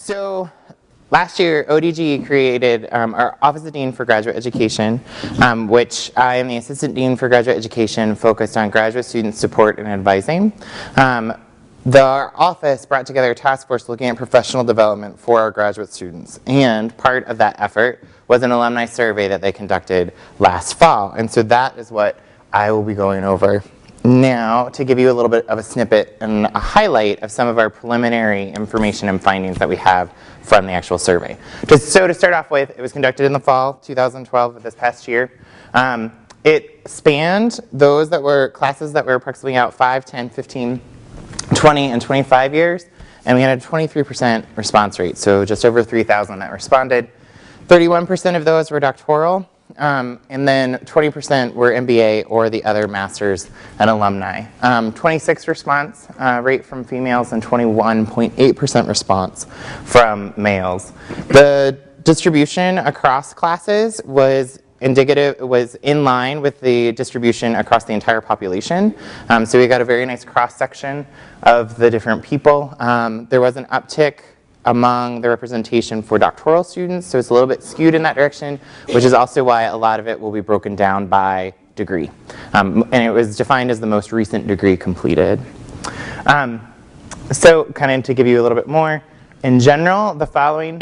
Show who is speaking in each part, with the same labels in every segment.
Speaker 1: So last year, ODG created our Office of Dean for Graduate Education, which I am the Assistant Dean for Graduate Education, focused on graduate student support and advising. Our office brought together a task force looking at professional development for our graduate students, and part of that effort was an alumni survey that they conducted last fall, and so that is what I will be going over now to give you a little bit of a snippet and a highlight of some of our preliminary information and findings that we have from the actual survey. So to start off with, it was conducted in the fall 2012 of this past year. It spanned those that were classes that were approximately out 5, 10, 15, 20, and 25 years, and we had a 23% response rate, so just over 3,000 that responded. 31% of those were doctoral, and then 20% were MBA or the other masters and alumni. 26 response rate from females and 21.8% response from males. The distribution across classes was in line with the distribution across the entire population. So we got a very nice cross-section of the different people. There was an uptick among the representation for doctoral students, so it's a little bit skewed in that direction, which is also why a lot of it will be broken down by degree. And it was defined as the most recent degree completed. So kind of to give you a little bit more, in general, the following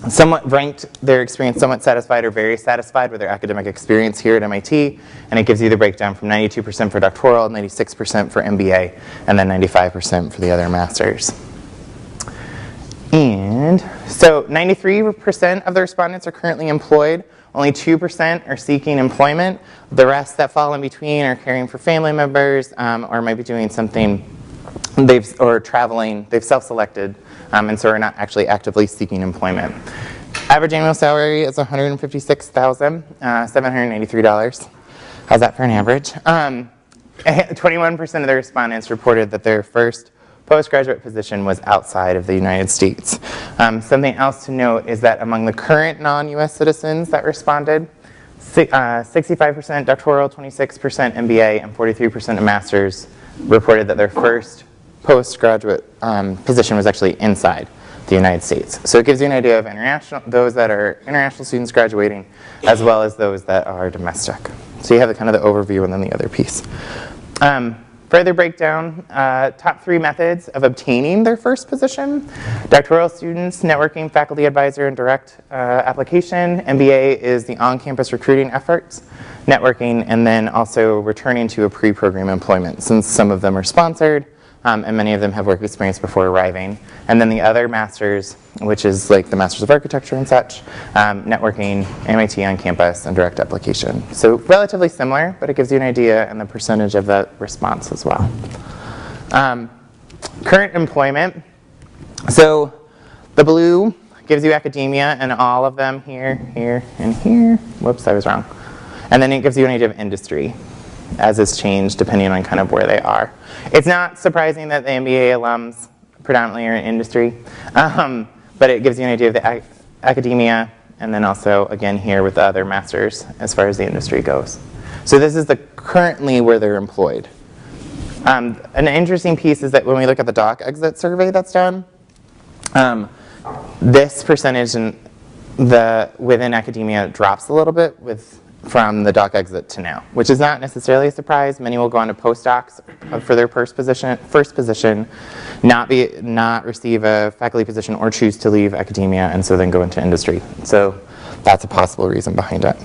Speaker 1: somewhat ranked their experience somewhat satisfied or very satisfied with their academic experience here at MIT, and it gives you the breakdown from 92% for doctoral, 96% for MBA, and then 95% for the other masters. And so 93% of the respondents are currently employed, only 2% are seeking employment. The rest that fall in between are caring for family members or might be doing something or traveling, they've self-selected, and so are not actually actively seeking employment. Average annual salary is $156,783. How's that for an average? 21% of the respondents reported that their first postgraduate position was outside of the United States. Something else to note is that among the current non-US citizens that responded, 65% doctoral, 26% MBA, and 43% of masters reported that their first postgraduate position was actually inside the United States. So it gives you an idea of those that are international students graduating, as well as those that are domestic. So you have kind of the overview and then the other piece. Further breakdown, top 3 methods of obtaining their first position. Doctoral students, networking, faculty advisor, and direct application. MBA is the on-campus recruiting efforts, networking, and then also returning to a pre-program employment, since some of them are sponsored, and many of them have work experience before arriving. And then the other masters, which is like the Masters of Architecture and such, networking, MIT on campus, and direct application. So relatively similar, but it gives you an idea and the percentage of the response as well. Current employment. So the blue gives you academia and all of them here, here, and here. Whoops, I was wrong. And then it gives you an idea of industry, as is changed depending on kind of where they are. It's not surprising that the MBA alums predominantly are in industry, but it gives you an idea of the academia, and then also, again, here with the other masters as far as the industry goes. So this is currently where they're employed. An interesting piece is that when we look at the doc exit survey that's done, this percentage within academia drops a little bit from the doc exit to now, which is not necessarily a surprise. Many will go on to postdocs for their first position, not receive a faculty position or choose to leave academia and so then go into industry. So that's a possible reason behind it.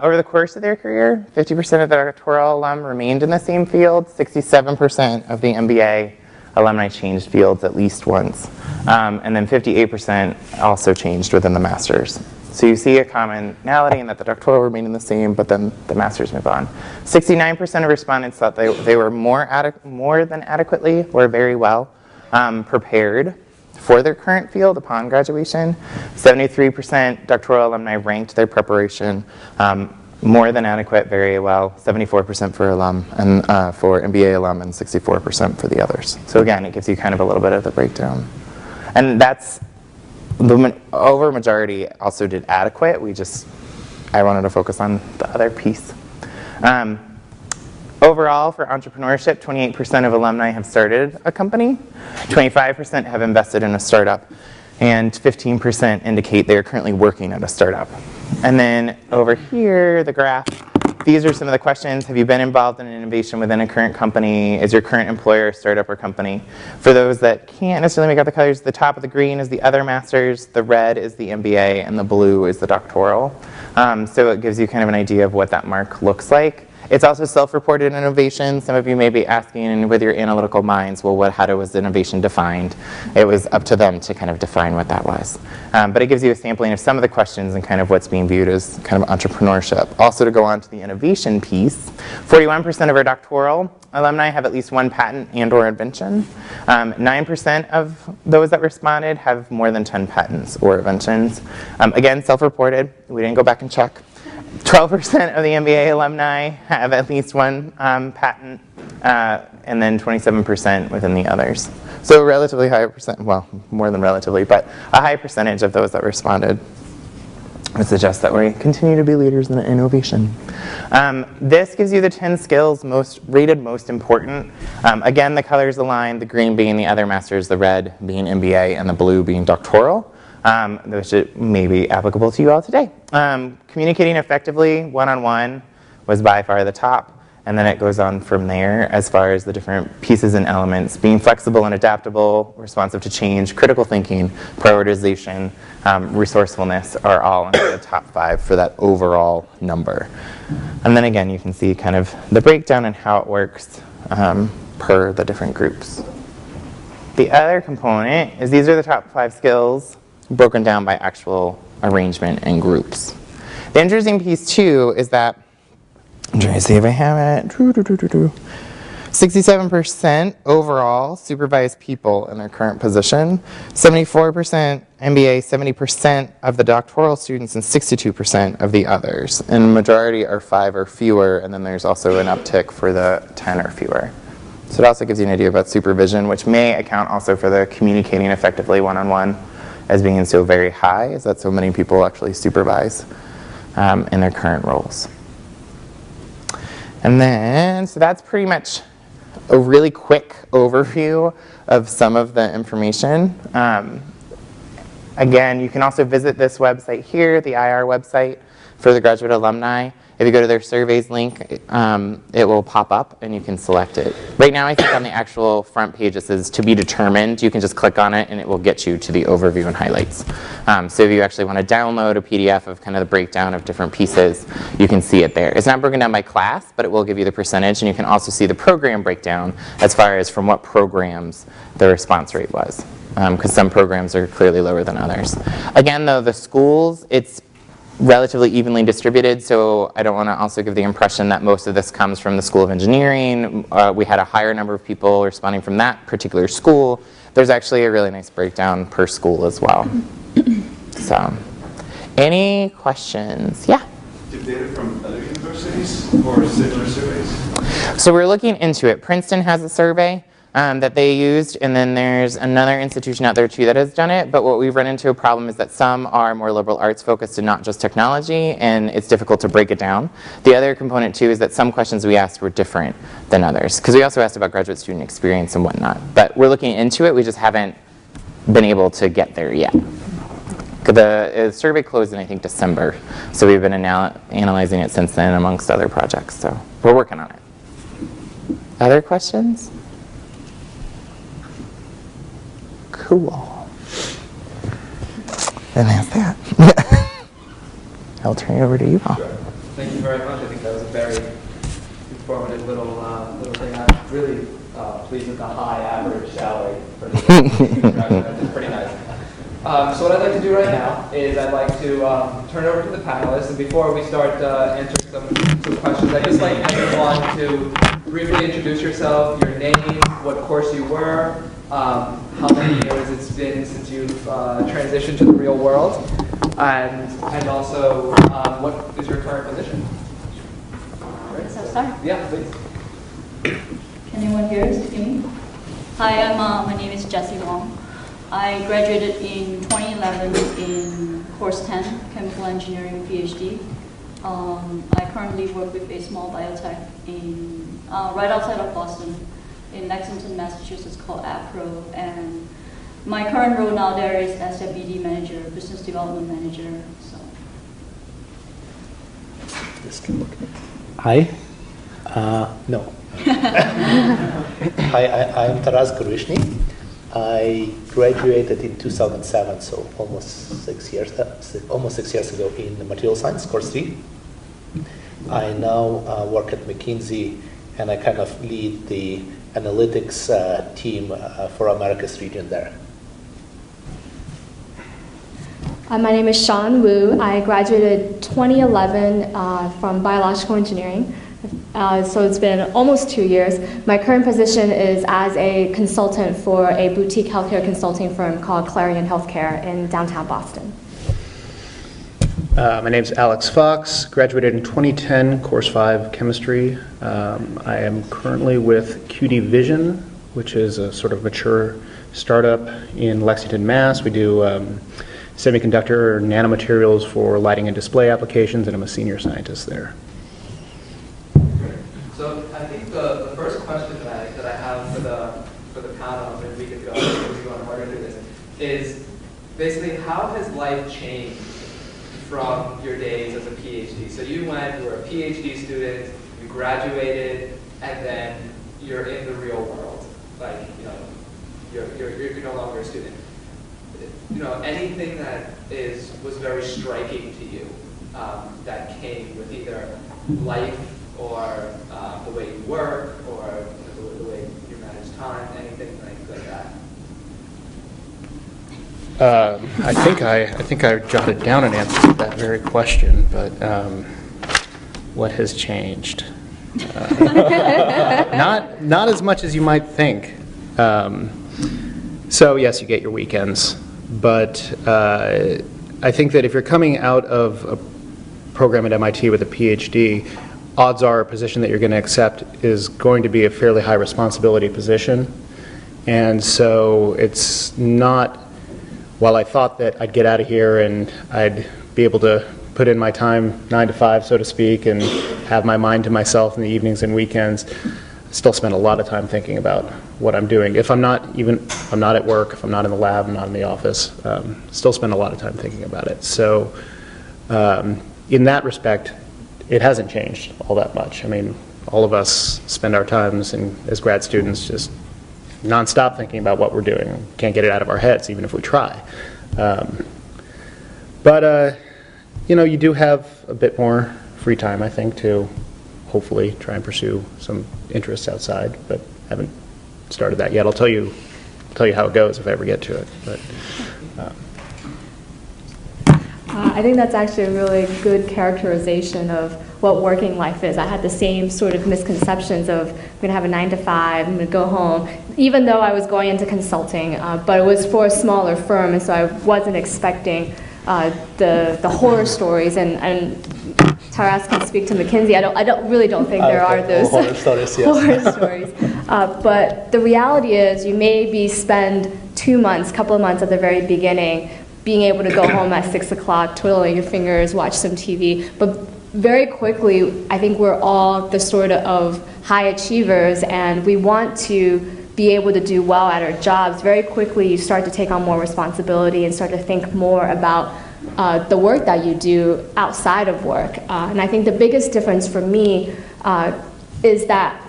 Speaker 1: Over the course of their career, 50% of the doctoral alum remained in the same field, 67% of the MBA alumni changed fields at least once, and then 58% also changed within the masters. So you see a commonality in that the doctoral remained the same, but then the masters move on. 69% of respondents thought they were more than adequately or very well prepared for their current field upon graduation. 73% doctoral alumni ranked their preparation more than adequate, very well. 74% for alum and for MBA alum, and 64% for the others. So again, it gives you kind of a little bit of the breakdown. And that's the over majority also did adequate. I wanted to focus on the other piece. Overall, for entrepreneurship, 28% of alumni have started a company, 25% have invested in a startup, and 15% indicate they are currently working at a startup. And then over here, the graph, these are some of the questions. Have you been involved in an innovation within a current company? Is your current employer a startup or company? For those that can't necessarily make out the colors, the top of the green is the other masters, the red is the MBA, and the blue is the doctoral. So it gives you kind of an idea of what that mark looks like. It's also self-reported innovation. Some of you may be asking with your analytical minds, well, how was innovation defined? It was up to them to kind of define what that was. But it gives you a sampling of some of the questions and kind of what's being viewed as kind of entrepreneurship. Also, to go on to the innovation piece, 41% of our doctoral alumni have at least one patent and or invention. 9% of those that responded have more than 10 patents or inventions. Again, self-reported. We didn't go back and check. 12% of the MBA alumni have at least one patent, and then 27% within the others. So a relatively high percent, well, more than relatively, but a high percentage of those that responded would suggest that we continue to be leaders in innovation. This gives you the 10 skills rated most important. Again, the colors aligned, the green being the other masters, the red being MBA, and the blue being doctoral. Which may be applicable to you all today. Communicating effectively, one-on-one, was by far the top, and then it goes on from there as far as the different pieces and elements. Being flexible and adaptable, responsive to change, critical thinking, prioritization, resourcefulness are all in the top 5 for that overall number. And then again, you can see kind of the breakdown and how it works per the different groups. The other component is these are the top 5 skills broken down by actual arrangement and groups. The interesting piece too is that, I'm trying to see if I have it, 67% overall supervised people in their current position, 74% MBA, 70% of the doctoral students, and 62% of the others. And the majority are 5 or fewer, and then there's also an uptick for the 10 or fewer. So it also gives you an idea about supervision, which may account also for the communicating effectively one-on-one as being so very high, is that so many people actually supervise in their current roles. And then, so that's pretty much a really quick overview of some of the information. Again, you can also visit this website here, the IR website for the graduate alumni. If you go to their surveys link, it will pop up and you can select it. Right now, I think on the actual front page it says to be determined. You can just click on it and it will get you to the overview and highlights. So if you actually want to download a PDF of kind of the breakdown of different pieces, you can see it there. It's not broken down by class, but it will give you the percentage, and you can also see the program breakdown as far as from what programs the response rate was, because some programs are clearly lower than others. Again, though, the schools, it's relatively evenly distributed, so I don't want to also give the impression that most of this comes from the School of Engineering. We had a higher number of people responding from that particular school. There's actually a really nice breakdown per school as well. So, any questions? Yeah?
Speaker 2: Do data from other universities or similar surveys?
Speaker 1: So we're looking into it. Princeton has a survey that they used, and then there's another institution out there too that has done it, but what we've run into a problem is that some are more liberal arts focused and not just technology, and it's difficult to break it down. The other component too is that some questions we asked were different than others, because we also asked about graduate student experience and whatnot, but we're looking into it, we just haven't been able to get there yet. The survey closed in, I think, December, so we've been analyzing it since then amongst other projects, so we're working on it. Other questions? Cool. And that's that. I'll turn it over to you all.
Speaker 3: Sure. Thank you very much. I think that was a very informative little thing. I'm really pleased with the high average salary for the graduate. It's pretty nice. So what I'd like to do right now is I'd like to turn it over to the panelists. And before we start answering some questions, I'd just like everyone to briefly introduce yourself, your name, what course you were, how many years it's been since you've transitioned to the real world, and also what is your current position?
Speaker 4: Right. So start?
Speaker 3: Yeah, please.
Speaker 4: Can anyone hear me? Hi, my name is Jessie Long. I graduated in 2011 in course 10, Chemical Engineering PhD. I currently work with a small biotech in right outside of Boston, in Lexington, Massachusetts, called APRO. And my current role now there is as a BD manager, business development manager. So.
Speaker 5: Hi. No. Hi, I'm Taras Gurishny. I graduated in 2007, so almost 6 years ago in the material science, course 3. I now work at McKinsey, and I kind of lead the analytics team for Americas region there.
Speaker 6: My name is Sean Wu. I graduated 2011 from biological engineering. So it's been almost 2 years. My current position is as a consultant for a boutique healthcare consulting firm called Clarion Healthcare in downtown Boston.
Speaker 7: My name is Alex Fox, graduated in 2010, course 5, chemistry. I am currently with QD Vision, which is a sort of mature startup in Lexington, Mass. We do semiconductor nanomaterials for lighting and display applications, and I'm a senior scientist there.
Speaker 3: So I think the first question that I have for the panel, and we could go on harder through this, is basically how has life changed from your days as a PhD? So you were a PhD student, you graduated, and then you're in the real world. Like, you're no longer a student. Anything that was very striking to you that came with either life or the way you work or the way you manage time, anything like that?
Speaker 7: I think I jotted down an answer to that very question, but what has changed? Not as much as you might think. So yes, you get your weekends, but I think that if you're coming out of a program at MIT with a PhD, odds are a position that you're going to accept is going to be a fairly high responsibility position. And so it's not, while I thought that I'd get out of here and I'd be able to put in my time 9 to 5, so to speak, and have my mind to myself in the evenings and weekends, I still spend a lot of time thinking about what I'm doing. If I'm not at work, if I'm not in the lab, I'm not in the office, still spend a lot of time thinking about it. So in that respect, it hasn't changed all that much. I mean, all of us spend our times as grad students just nonstop thinking about what we're doing. Can't get it out of our heads, even if we try. But you do have a bit more free time, I think, to hopefully try and pursue some interests outside. But I haven't started that yet. I'll tell you how it goes if I ever get to it. But.
Speaker 6: I think that's actually a really good characterization of what working life is. I had the same sort of misconceptions of I'm going to have a 9 to 5, I'm going to go home, even though I was going into consulting, but it was for a smaller firm, and so I wasn't expecting the horror stories. And Taras can speak to McKinsey. I really don't think there are those
Speaker 5: horror stories. Yes.
Speaker 6: Horror stories. But the reality is, you maybe spend 2 months, couple of months at the very beginning, being able to go home at 6 o'clock, twiddling your fingers, watch some TV. But very quickly, I think we're all the sort of high achievers, and we want to be able to do well at our jobs. Very quickly, you start to take on more responsibility and start to think more about the work that you do outside of work. And I think the biggest difference for me is that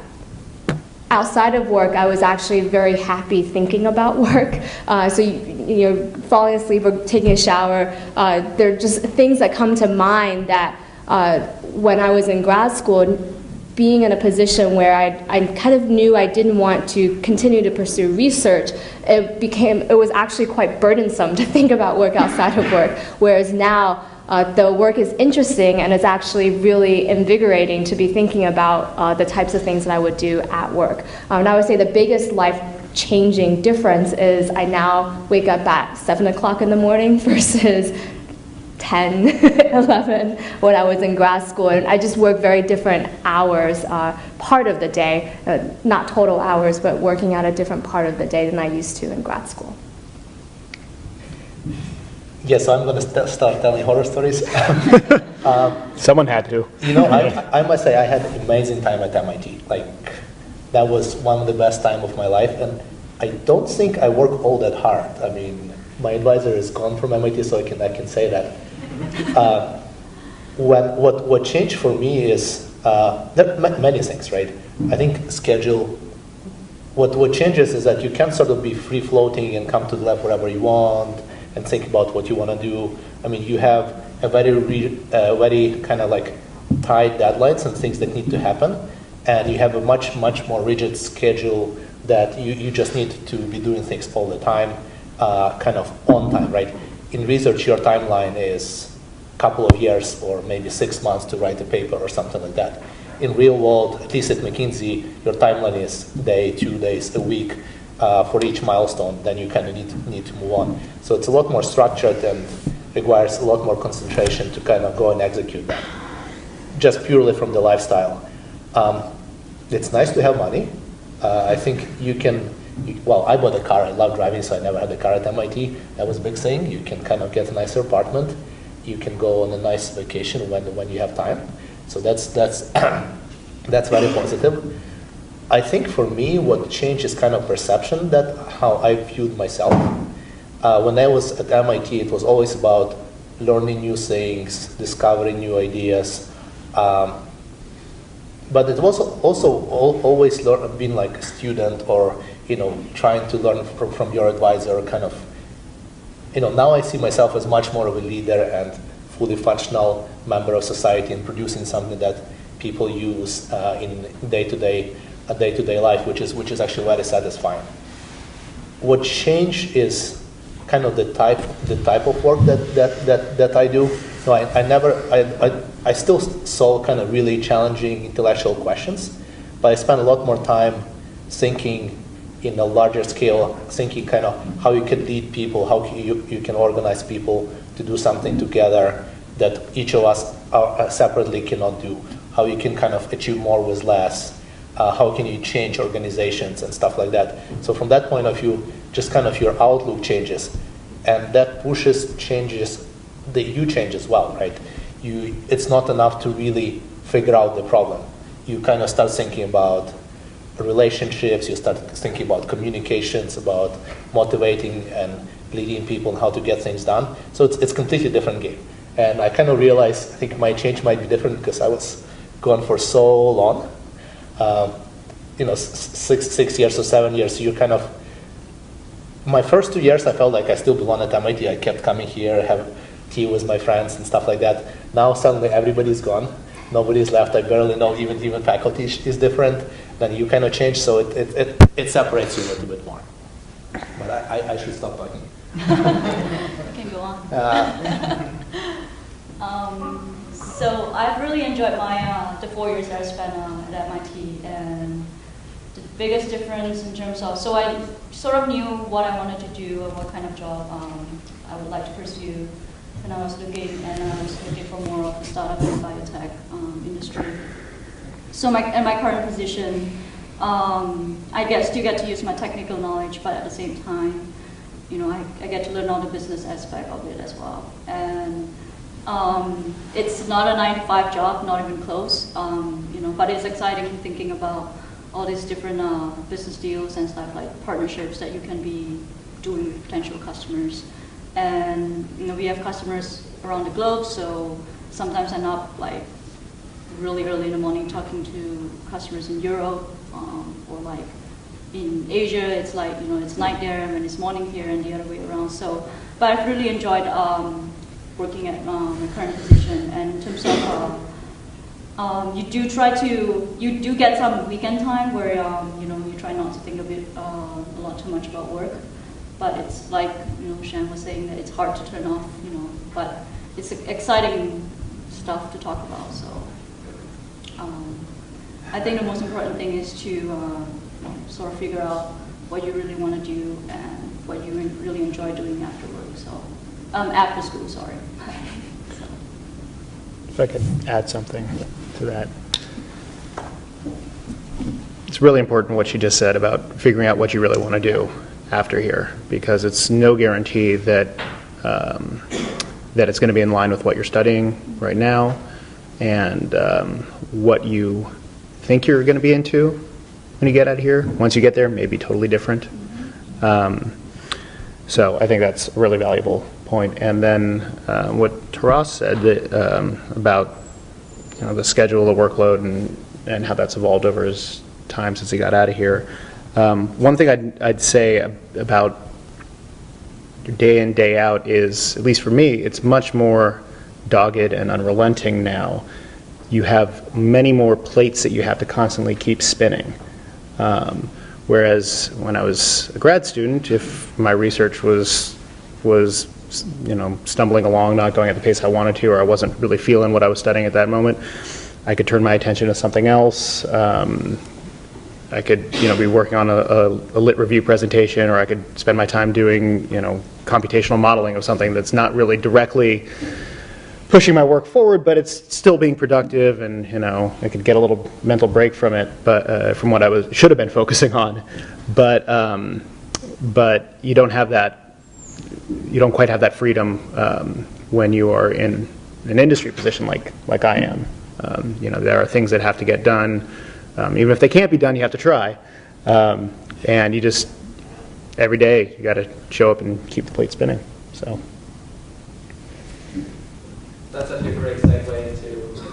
Speaker 6: outside of work, I was actually very happy thinking about work. So falling asleep or taking a shower, there are just things that come to mind that when I was in grad school, being in a position where I kind of knew I didn't want to continue to pursue research, it was actually quite burdensome to think about work outside of work. Whereas now, the work is interesting, and it's actually really invigorating to be thinking about the types of things that I would do at work. And I would say the biggest life-changing difference is I now wake up at 7 o'clock in the morning versus 10, 11 when I was in grad school. And I just work very different hours, part of the day, not total hours, but working at a different part of the day than I used to in grad school.
Speaker 5: Yes, so I'm going to start telling horror stories.
Speaker 7: Someone had to.
Speaker 5: You know, I must say I had an amazing time at MIT. Like, that was one of the best time of my life, and I don't think I work all that hard. I mean, my advisor is gone from MIT, so I can say that. What changed for me is there are many things, right? I think schedule. What changes is that you can sort of be free floating and come to the lab wherever you want and think about what you want to do. I mean, you have a very kind of like tight deadlines and things that need to happen, and you have a much more rigid schedule that you just need to be doing things all the time, kind of on time, right? In research, your timeline is a couple of years or maybe 6 months to write a paper or something like that. In real world, at least at McKinsey, your timeline is day, 2 days, a week for each milestone. Then you kind of need to move on. So it's a lot more structured and requires a lot more concentration to kind of go and execute that, just purely from the lifestyle. It's nice to have money. I think you can, well, I bought a car. I love driving, so I never had a car at MIT. That was a big thing. You can kind of get a nicer apartment. You can go on a nice vacation when you have time. So that's very positive. I think for me, what changed is kind of perception, that how I viewed myself. When I was at MIT, it was always about learning new things, discovering new ideas. But it was also always being like a student, or trying to learn from your advisor. Kind of, now I see myself as much more of a leader and fully functional member of society and producing something that people use in day-to-day life, which is actually very satisfying. What changed is kind of the type of work that I do. No, I still solve kind of really challenging intellectual questions, but I spend a lot more time thinking in a larger scale, thinking kind of how you can lead people, how you can organize people to do something together that each of us separately cannot do, how you can kind of achieve more with less, how can you change organizations and stuff like that. So from that point of view, just kind of your outlook changes, and that changes you change as well, right? It's not enough to really figure out the problem. You kind of start thinking about relationships, you start thinking about communications, about motivating and leading people and how to get things done. So it's a completely different game. And I kind of realized, I think my change might be different because I was gone for so long. 6 years or 7 years, so you're kind of, my first 2 years I felt like I still belong at MIT. I kept coming here, have tea with my friends and stuff like that. Now suddenly everybody's gone. Nobody's left. I barely know, even faculty is different. Then you kind of change, so it separates you a little bit more. But I should stop talking.
Speaker 4: You can go on. So I've really enjoyed the 4 years that I spent at MIT, and the biggest difference in terms of, so I sort of knew what I wanted to do and what kind of job I would like to pursue. And I was looking for more of the startup and biotech industry. So in my current position, I still get to use my technical knowledge, but at the same time, I get to learn all the business aspect of it as well. And it's not a 9-to-5 job, not even close. But it's exciting thinking about all these different business deals and stuff, like partnerships that you can be doing with potential customers. And we have customers around the globe, so sometimes I'm up like really early in the morning talking to customers in Europe, or like in Asia, it's like it's night there and it's morning here, and the other way around. So, but I've really enjoyed working at my current position. And in terms of you do get some weekend time where you try not to think of it a lot too much about work. But it's like Shan was saying, that it's hard to turn off, but it's exciting stuff to talk about. So I think the most important thing is to sort of figure out what you really want to do and what you really enjoy doing after work. So after school, sorry. So.
Speaker 7: If I could add something to that. It's really important what she just said about figuring out what you really want to do after here, because it's no guarantee that that it's going to be in line with what you're studying right now, and what you think you're going to be into when you get out of here. Once you get there, maybe totally different. So I think that's a really valuable point. And then what Taras said about the schedule, the workload, and how that's evolved over his time since he got out of here. One thing I'd say about your day in, day out is, at least for me, it's much more dogged and unrelenting now. You have many more plates that you have to constantly keep spinning. Whereas when I was a grad student, if my research was stumbling along, not going at the pace I wanted to, or I wasn't really feeling what I was studying at that moment, I could turn my attention to something else. I could be working on a lit review presentation, or I could spend my time doing computational modeling of something that's not really directly pushing my work forward, but it's still being productive, and I could get a little mental break from it, but from what I should have been focusing on. But you don't have that. You don't quite have that freedom when you are in an industry position like I am. There are things that have to get done. Even if they can't be done, you have to try. And you just, every day, you got to show up and keep the plate spinning. So
Speaker 3: that's such a great segue into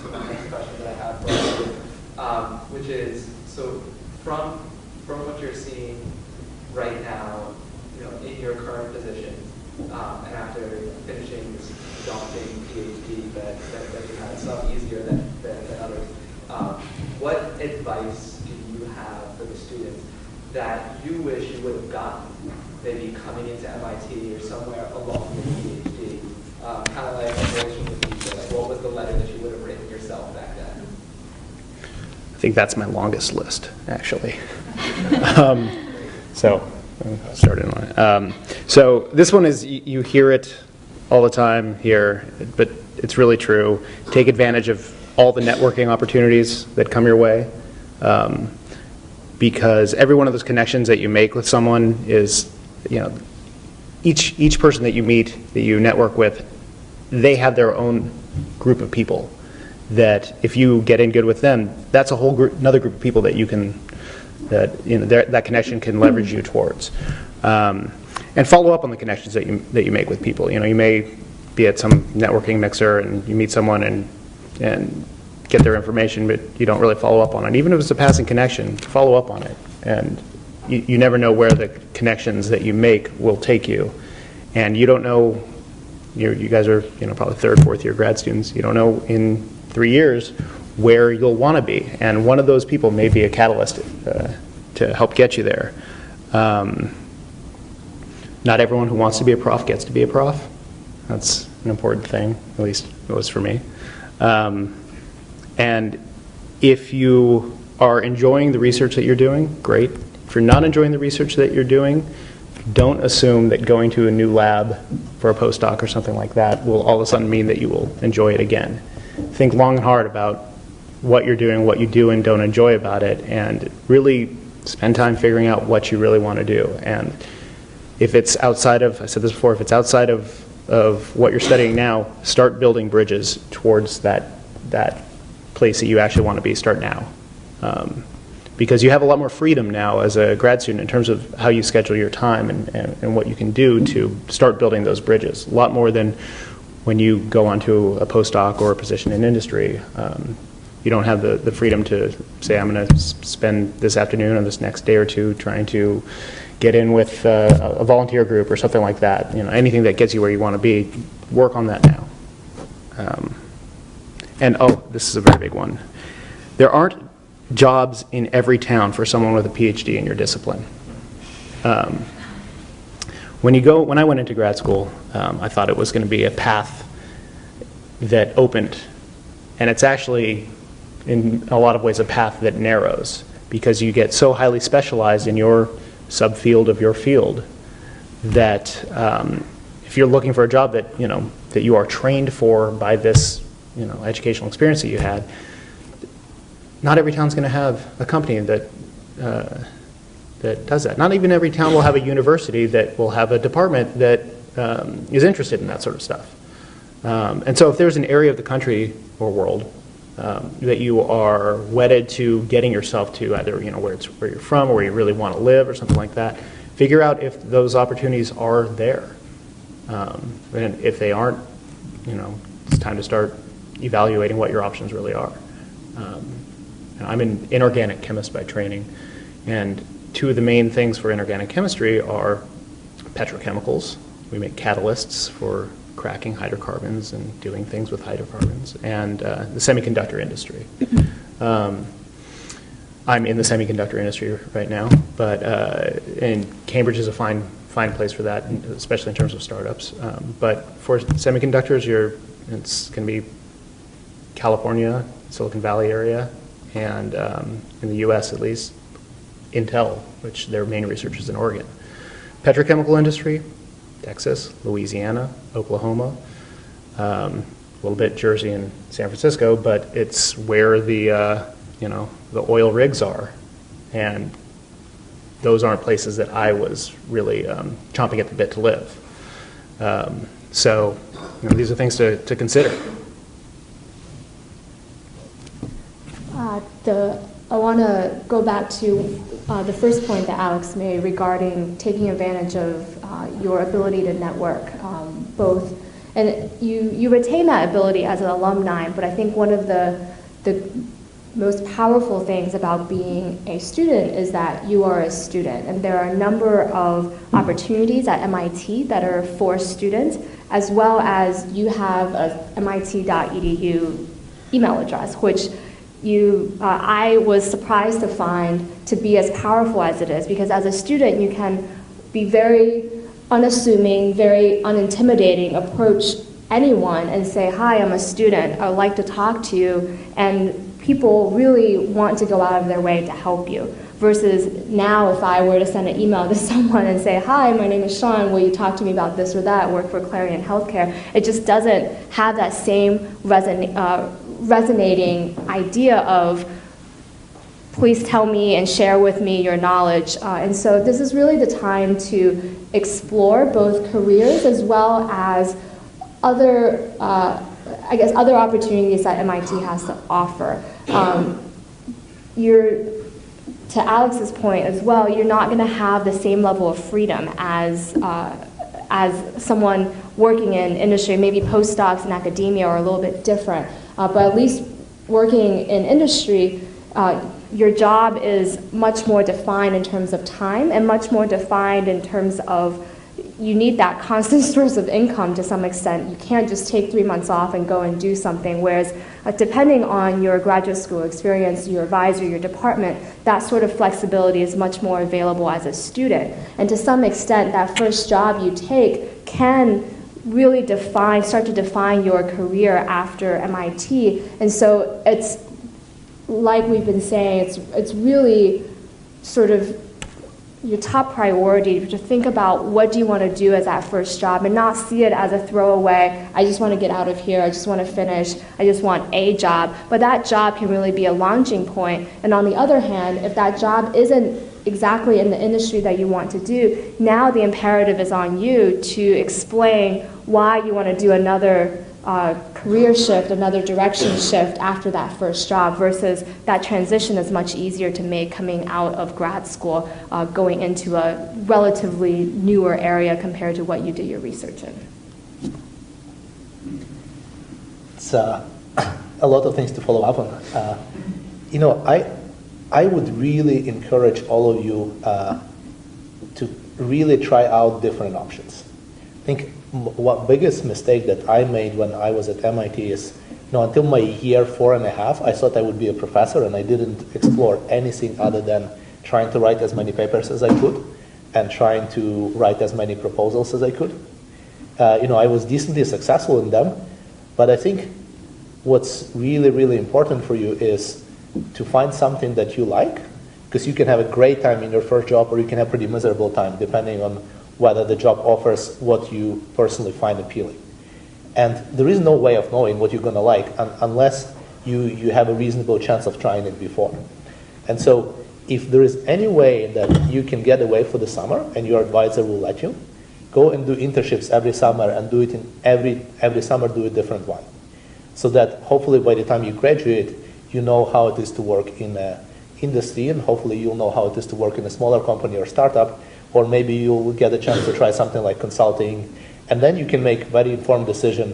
Speaker 3: the next question that I have for you, which is, so from what you're seeing right now, in your current position, and after finishing this daunting PhD that you had, it's not easier than others. What advice do you have for the students that you wish you would have gotten, maybe coming into MIT or somewhere along your PhD? Kind of like a voice from the future. Like, what was the letter that you would have written yourself back then?
Speaker 7: I think that's my longest list, actually. So I'll start in line. So this one is, you hear it all the time here, but it's really true. Take advantage of all the networking opportunities that come your way, because every one of those connections that you make with someone is, each person that you meet, that you network with, they have their own group of people that if you get in good with them, that's a whole group, another group of people that you can, that connection can leverage you towards. And follow up on the connections that you make with people. You may be at some networking mixer and you meet someone and get their information, but you don't really follow up on it. Even if it's a passing connection, follow up on it. And you never know where the connections that you make will take you. And you don't know, you guys are probably third, fourth year grad students, you don't know in 3 years where you'll want to be. And one of those people may be a catalyst to help get you there. Not everyone who wants to be a prof gets to be a prof. That's an important thing, at least it was for me. And if you are enjoying the research that you're doing, great. If you're not enjoying the research that you're doing, don't assume that going to a new lab for a postdoc or something like that will all of a sudden mean that you will enjoy it again. Think long and hard about what you're doing, what you do and don't enjoy about it, and really spend time figuring out what you really want to do. And if it's outside of, I said this before, if it's outside of what you're studying now, start building bridges towards that place that you actually want to be. Start now. Because you have a lot more freedom now as a grad student in terms of how you schedule your time and what you can do to start building those bridges. A lot more than when you go onto a postdoc or a position in industry. You don't have the freedom to say, I'm going to spend this afternoon or this next day or two trying to get in with a volunteer group or something like that. Anything that gets you where you want to be, work on that now. And this is a very big one. There aren't jobs in every town for someone with a PhD in your discipline. When I went into grad school, I thought it was going to be a path that opened, and it's actually, in a lot of ways, a path that narrows, because you get so highly specialized in your subfield of your field that if you're looking for a job that that you are trained for by this educational experience that you had, not every town's going to have a company that does that. Not even every town will have a university that will have a department that is interested in that sort of stuff. And so if there's an area of the country or world that you are wedded to getting yourself to, either where you're from or where you really want to live or something like that, figure out if those opportunities are there. And if they aren't, it's time to start evaluating what your options really are. I'm an inorganic chemist by training, and two of the main things for inorganic chemistry are petrochemicals. We make catalysts for cracking hydrocarbons and doing things with hydrocarbons, and the semiconductor industry. I'm in the semiconductor industry right now, and Cambridge is a fine place for that, especially in terms of startups. But for semiconductors, it's going to be California, Silicon Valley area, and in the U.S. at least, Intel, which their main research is in Oregon. Petrochemical industry, Texas, Louisiana, Oklahoma, a little bit Jersey and San Francisco, but it's where the oil rigs are, and those aren't places that I was really chomping at the bit to live. So these are things to consider.
Speaker 6: I want to go back to the first point that Alex made regarding taking advantage of your ability to network, and you retain that ability as an alumni, but I think one of the most powerful things about being a student is that you are a student, and there are a number of opportunities at MIT that are for students, as well as you have a mit.edu email address, which I was surprised to find to be as powerful as it is, because as a student you can be very unassuming, very unintimidating, approach anyone and say, hi, I'm a student, I would like to talk to you, and people really want to go out of their way to help you. Versus now, if I were to send an email to someone and say, hi, my name is Sean, will you talk to me about this or that, work for Clarion Healthcare, it just doesn't have that same resonating idea of, please tell me and share with me your knowledge. And so this is really the time to explore both careers as well as other opportunities that MIT has to offer. To Alex's point as well, you're not going to have the same level of freedom as someone working in industry. Maybe postdocs in academia are a little bit different, but at least working in industry, your job is much more defined in terms of time and much more defined in terms of you need that constant source of income to some extent. You can't just take 3 months off and go and do something, whereas depending on your graduate school experience, your advisor, your department, that sort of flexibility is much more available as a student. And to some extent, that first job you take can really start to define your career after MIT. And so it's, like we've been saying, it's really sort of your top priority to think about what do you want to do as that first job and not see it as a throwaway, I just want to get out of here, I just want to finish, I just want a job. But that job can really be a launching point. And on the other hand, if that job isn't exactly in the industry that you want to do, now the imperative is on you to explain why you want to do another career shift, another direction shift after that first job, versus that transition is much easier to make coming out of grad school, going into a relatively newer area compared to what you did your research in.
Speaker 5: It's a lot of things to follow up on. I would really encourage all of you to really try out different options. I think what biggest mistake that I made when I was at MIT is, until my year 4.5, I thought I would be a professor, and I didn't explore anything other than trying to write as many papers as I could and trying to write as many proposals as I could. I was decently successful in them, but I think what's really, really important for you is to find something that you like, because you can have a great time in your first job or you can have pretty miserable time depending on whether the job offers what you personally find appealing. And there is no way of knowing what you're going to like unless you have a reasonable chance of trying it before. And so if there is any way that you can get away for the summer and your advisor will let you, go and do internships every summer and do it in every summer, do a different one. So that hopefully by the time you graduate, you know how it is to work in an industry, and hopefully you'll know how it is to work in a smaller company or startup, or maybe you'll get a chance to try something like consulting, and then you can make a very informed decision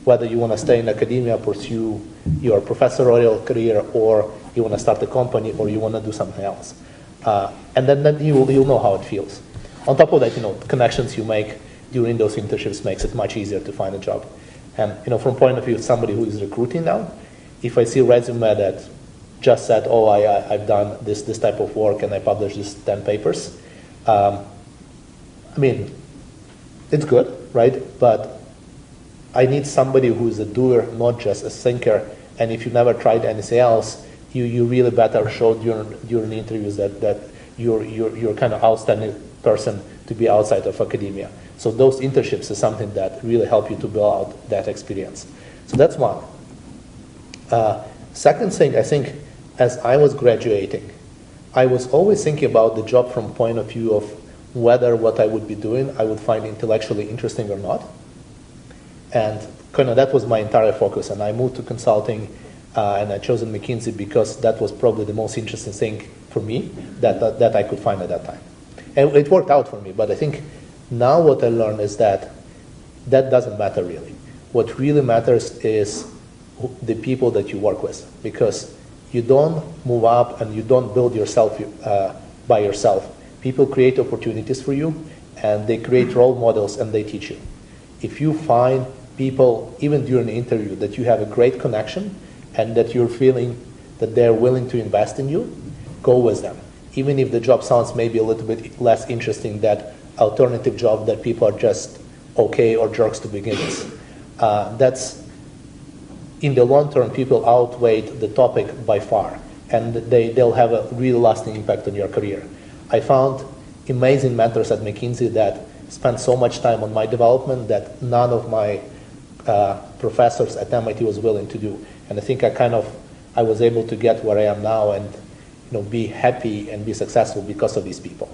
Speaker 5: whether you want to stay in academia, pursue your professorial career, or you want to start a company, or you want to do something else. And then you'll know how it feels. On top of that, connections you make during those internships makes it much easier to find a job. And from point of view of somebody who is recruiting now, if I see a resume that just said, oh, I've done this type of work and I published these 10 papers, I mean, it's good, right? But I need somebody who is a doer, not just a thinker. And if you never tried anything else, you really better show during the interviews that you're kind of outstanding person to be outside of academia. So those internships is something that really help you to build out that experience. So that's one. Second thing, I think, as I was graduating, I was always thinking about the job from point of view of whether what I would be doing I would find intellectually interesting or not. And kind of that was my entire focus. And I moved to consulting, and I chose McKinsey because that was probably the most interesting thing for me that I could find at that time. And it worked out for me, but I think now what I learned is that doesn't matter really. What really matters is the people that you work with, because you don't move up and you don't build yourself by yourself. People create opportunities for you, and they create role models, and they teach you. If you find people, even during the interview, that you have a great connection and that you're feeling that they're willing to invest in you, go with them. Even if the job sounds maybe a little bit less interesting, that alternative job that people are just okay or jerks to begin with. That's, in the long term, people outweigh the topic by far, and they'll have a really lasting impact on your career. I found amazing mentors at McKinsey that spent so much time on my development that none of my professors at MIT was willing to do. And I think I was able to get where I am now and be happy and be successful because of these people.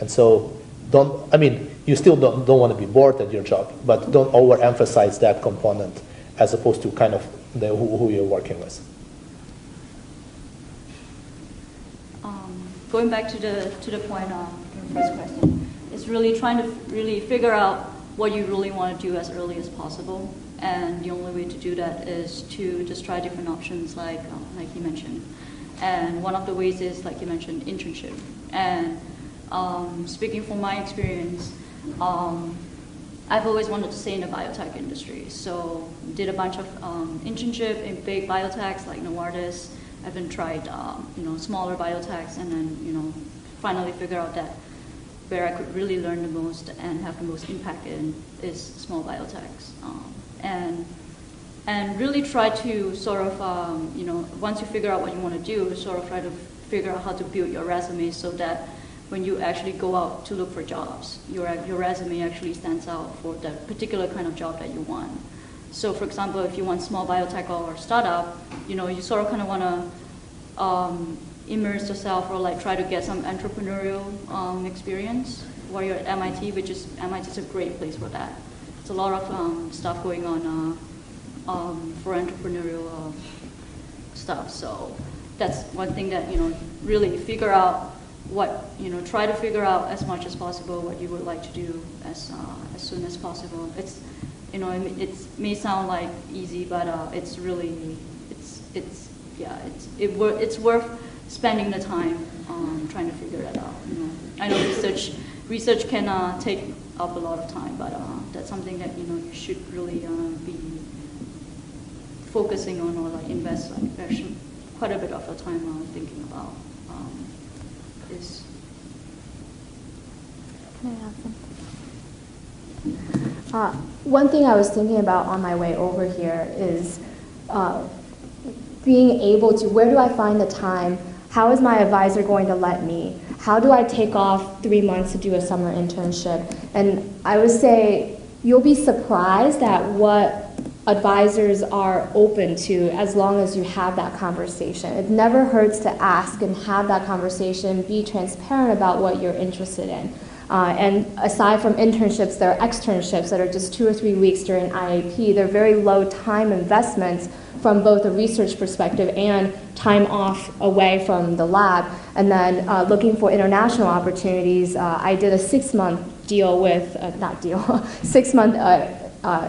Speaker 5: And so you still don't want to be bored at your job, but don't overemphasize that component as opposed to kind of who you're working with.
Speaker 4: Going back to the point of your first question, it's really trying to really figure out what you really want to do as early as possible. And the only way to do that is to just try different options like you mentioned. And one of the ways is, like you mentioned, internship. And speaking from my experience, I've always wanted to stay in the biotech industry. So did a bunch of internship in big biotechs like Novartis. I've been tried smaller biotechs, and then finally figure out that where I could really learn the most and have the most impact in is small biotechs. And really try to sort of, once you figure out what you want to do, sort of try to figure out how to build your resume so that when you actually go out to look for jobs, your resume actually stands out for the particular kind of job that you want. So for example, if you want small biotech or startup, you sort of kind of want to immerse yourself or like try to get some entrepreneurial experience while you're at MIT, MIT is a great place for that. There's a lot of stuff going on for entrepreneurial stuff. So that's one thing that, really figure out try to figure out as much as possible what you would like to do as soon as possible. It's, it may sound like easy, but it's really, it's worth spending the time trying to figure that out. I know research can take up a lot of time, but that's something that you should really be focusing on or like invest actually quite a bit of your time thinking about. Is
Speaker 6: Can I add something? One thing I was thinking about on my way over here is being able to, where do I find the time? How is my advisor going to let me? How do I take off 3 months to do a summer internship? And I would say you'll be surprised at what advisors are open to as long as you have that conversation. It never hurts to ask and have that conversation, be transparent about what you're interested in. And aside from internships, there are externships that are just 2 or 3 weeks during IAP. They're very low time investments from both a research perspective and time off away from the lab. And then looking for international opportunities, I did a 6-month deal with, not deal, 6-month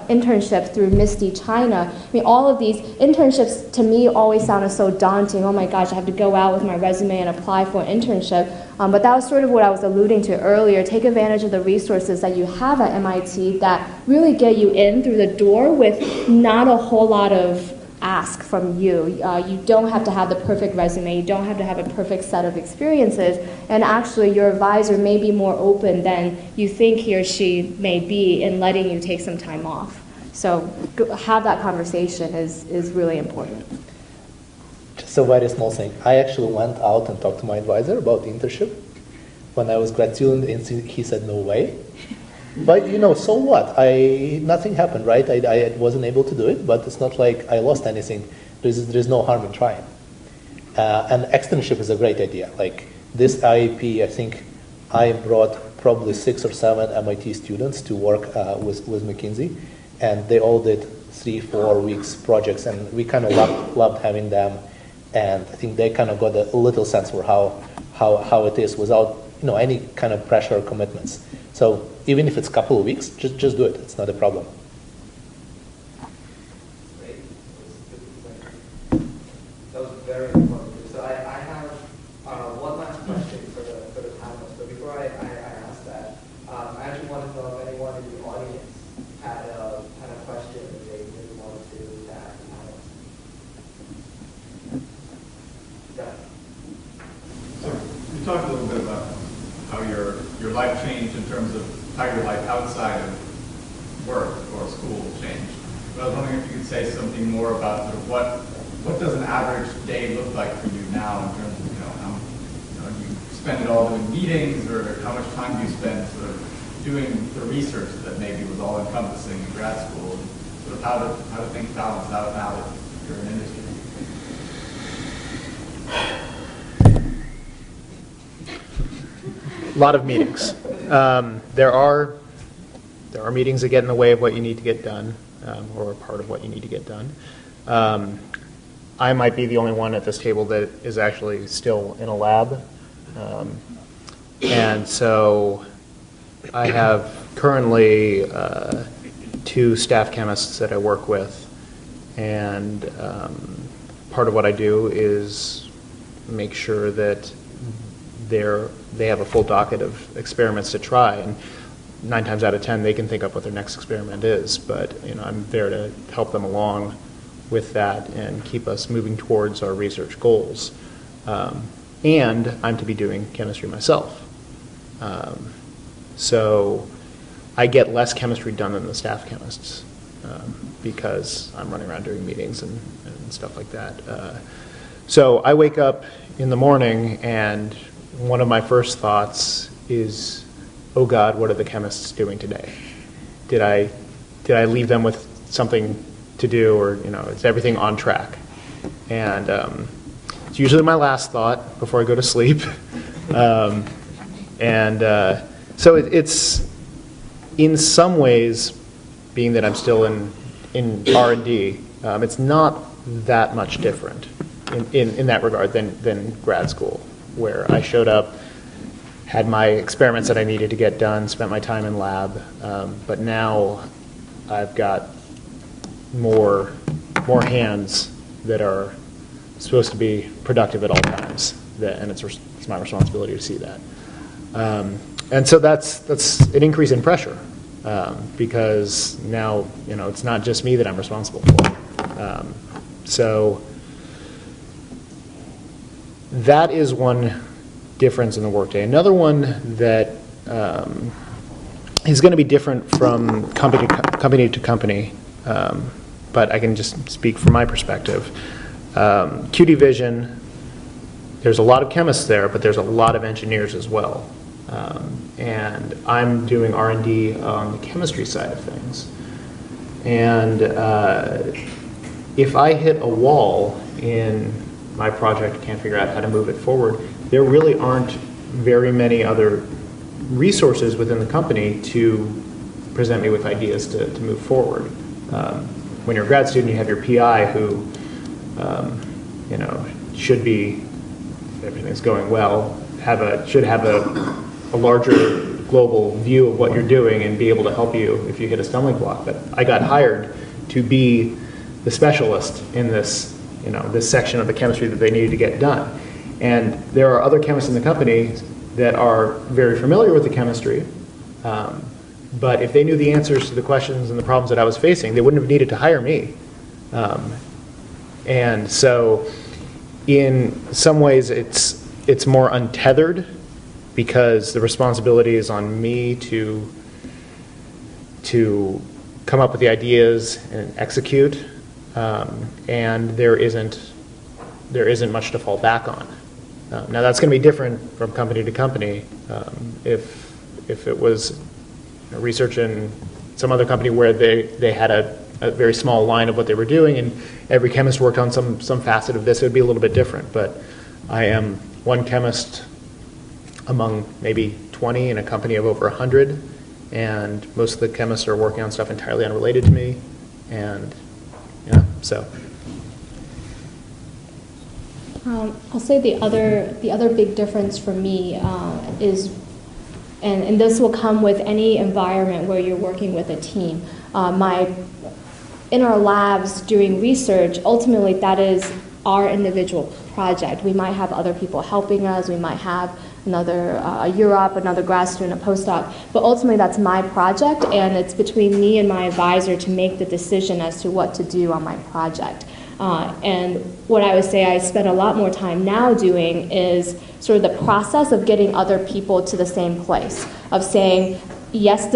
Speaker 6: internship through Misty China. I mean, all of these internships to me always sounded so daunting. Oh my gosh, I have to go out with my resume and apply for an internship. But that was sort of what I was alluding to earlier. Take advantage of the resources that you have at MIT that really get you in through the door with not a whole lot of ask from you. You don't have to have the perfect resume. You don't have to have a perfect set of experiences. And actually, your advisor may be more open than you think he or she may be in letting you take some time off. So have that conversation is really important.
Speaker 5: Just a very small thing. I actually went out and talked to my advisor about the internship when I was grad student, and he said no way. But so what? Nothing happened, right? I wasn't able to do it, but it's not like I lost anything. There's no harm in trying. And externship is a great idea. Like this IAP, I think I brought probably 6 or 7 MIT students to work with McKinsey, and they all did 3-4 weeks projects, and we kind of loved having them. And I think they kind of got a little sense for how it is without any kind of pressure or commitments. So even if it's a couple of weeks, just do it. It's not a problem.
Speaker 3: Great. That was very informative. So I have one last question for the panelists. But before I ask that, I actually wanted to know if anyone in the audience had a question that they really wanted to ask the panelists. Yeah.
Speaker 2: So you talked a little bit about how your life changed in terms of how your life outside of work or school changed. But I was wondering if you could say something more about sort of what does an average day look like for you now in terms of how do you spend it all doing meetings, or how much time do you spend sort of doing the research that maybe was all encompassing in grad school, and sort of how do things balance out now that you're in industry?
Speaker 7: A lot of meetings. There are meetings that get in the way of what you need to get done, or part of what you need to get done. I might be the only one at this table that is actually still in a lab. And so I have currently 2 staff chemists that I work with, and part of what I do is make sure that they have a full docket of experiments to try, and 9 times out of 10 they can think up what their next experiment is. But I'm there to help them along with that and keep us moving towards our research goals. And I'm to be doing chemistry myself, so I get less chemistry done than the staff chemists because I'm running around doing meetings and stuff like that. So I wake up in the morning and one of my first thoughts is, oh God, what are the chemists doing today? Did I leave them with something to do, or is everything on track? And it's usually my last thought before I go to sleep. So it's in some ways, being that I'm still in R&D, it's not that much different in that regard than grad school, where I showed up, had my experiments that I needed to get done, spent my time in lab, but now I've got more hands that are supposed to be productive at all times, and it's my responsibility to see that. And so that's an increase in pressure, because now it's not just me that I'm responsible for. So that is one difference in the workday. Another one that is going to be different from company to company, but I can just speak from my perspective. QD Vision, there's a lot of chemists there, but there's a lot of engineers as well. And I'm doing R&D on the chemistry side of things. And if I hit a wall in my project, can't figure out how to move it forward, there really aren't very many other resources within the company to present me with ideas to move forward. When you're a grad student, you have your PI who, should be, if everything's going well, should have a larger global view of what you're doing and be able to help you if you hit a stumbling block. But I got hired to be the specialist in this, this section of the chemistry that they needed to get done. And there are other chemists in the company that are very familiar with the chemistry, but if they knew the answers to the questions and the problems that I was facing, they wouldn't have needed to hire me. And so in some ways it's more untethered because the responsibility is on me to come up with the ideas and execute, and there isn't much to fall back on. Now that's going to be different from company to company. If it was research in some other company where they had a very small line of what they were doing and every chemist worked on some facet of this, it would be a little bit different. But I am one chemist among maybe 20 in a company of over 100, and most of the chemists are working on stuff entirely unrelated to me, and so.
Speaker 6: I'll say the other big difference for me is, and this will come with any environment where you're working with a team. In our labs doing research, ultimately that is our individual project. We might have other people helping us, we might have another Europe, another grad student, a postdoc, but ultimately that's my project, and it's between me and my advisor to make the decision as to what to do on my project. And what I would say I spend a lot more time now doing is sort of the process of getting other people to the same place, of saying, yes,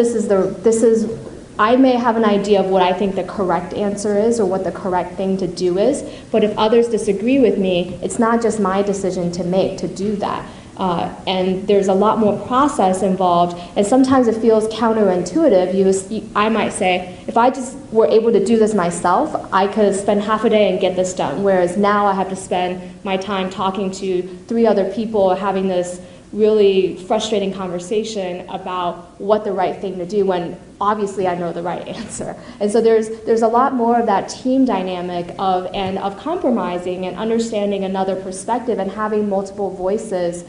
Speaker 6: I may have an idea of what I think the correct answer is or what the correct thing to do is, but if others disagree with me, it's not just my decision to make to do that. And there's a lot more process involved, and sometimes it feels counterintuitive. I might say, if I just were able to do this myself, I could spend half a day and get this done, whereas now I have to spend my time talking to 3 other people, having this really frustrating conversation about what the right thing to do when obviously I know the right answer. And so there's a lot more of that team dynamic of compromising and understanding another perspective and having multiple voices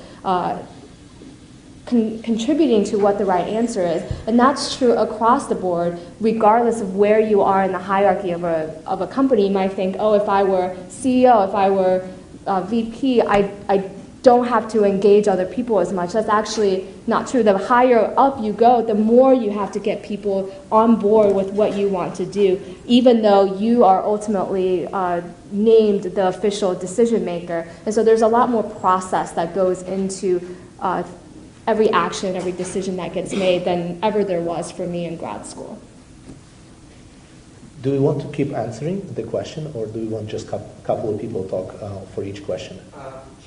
Speaker 6: contributing to what the right answer is. And that's true across the board, regardless of where you are in the hierarchy of a company. You might think, oh, if I were CEO, if I were VP, I don't have to engage other people as much. That's actually not true. The higher up you go, the more you have to get people on board with what you want to do, even though you are ultimately named the official decision maker. And so there's a lot more process that goes into every action, every decision that gets made than ever there was for me in grad school.
Speaker 5: Do we want to keep answering the question, or do we want just a couple of people talk for each question?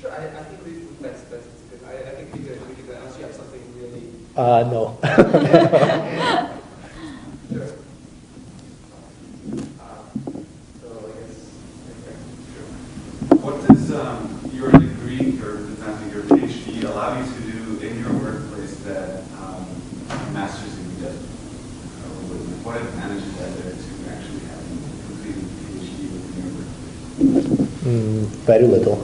Speaker 3: Sure, I think that's good. I think we could unless you have something really...
Speaker 5: No.
Speaker 3: Sure. So I guess...
Speaker 8: Sure. What does your degree, or your PhD, allow you to do in your workplace that a master's degree doesn't? What advantages are there to actually having completed a PhD within your workplace?
Speaker 5: Very little.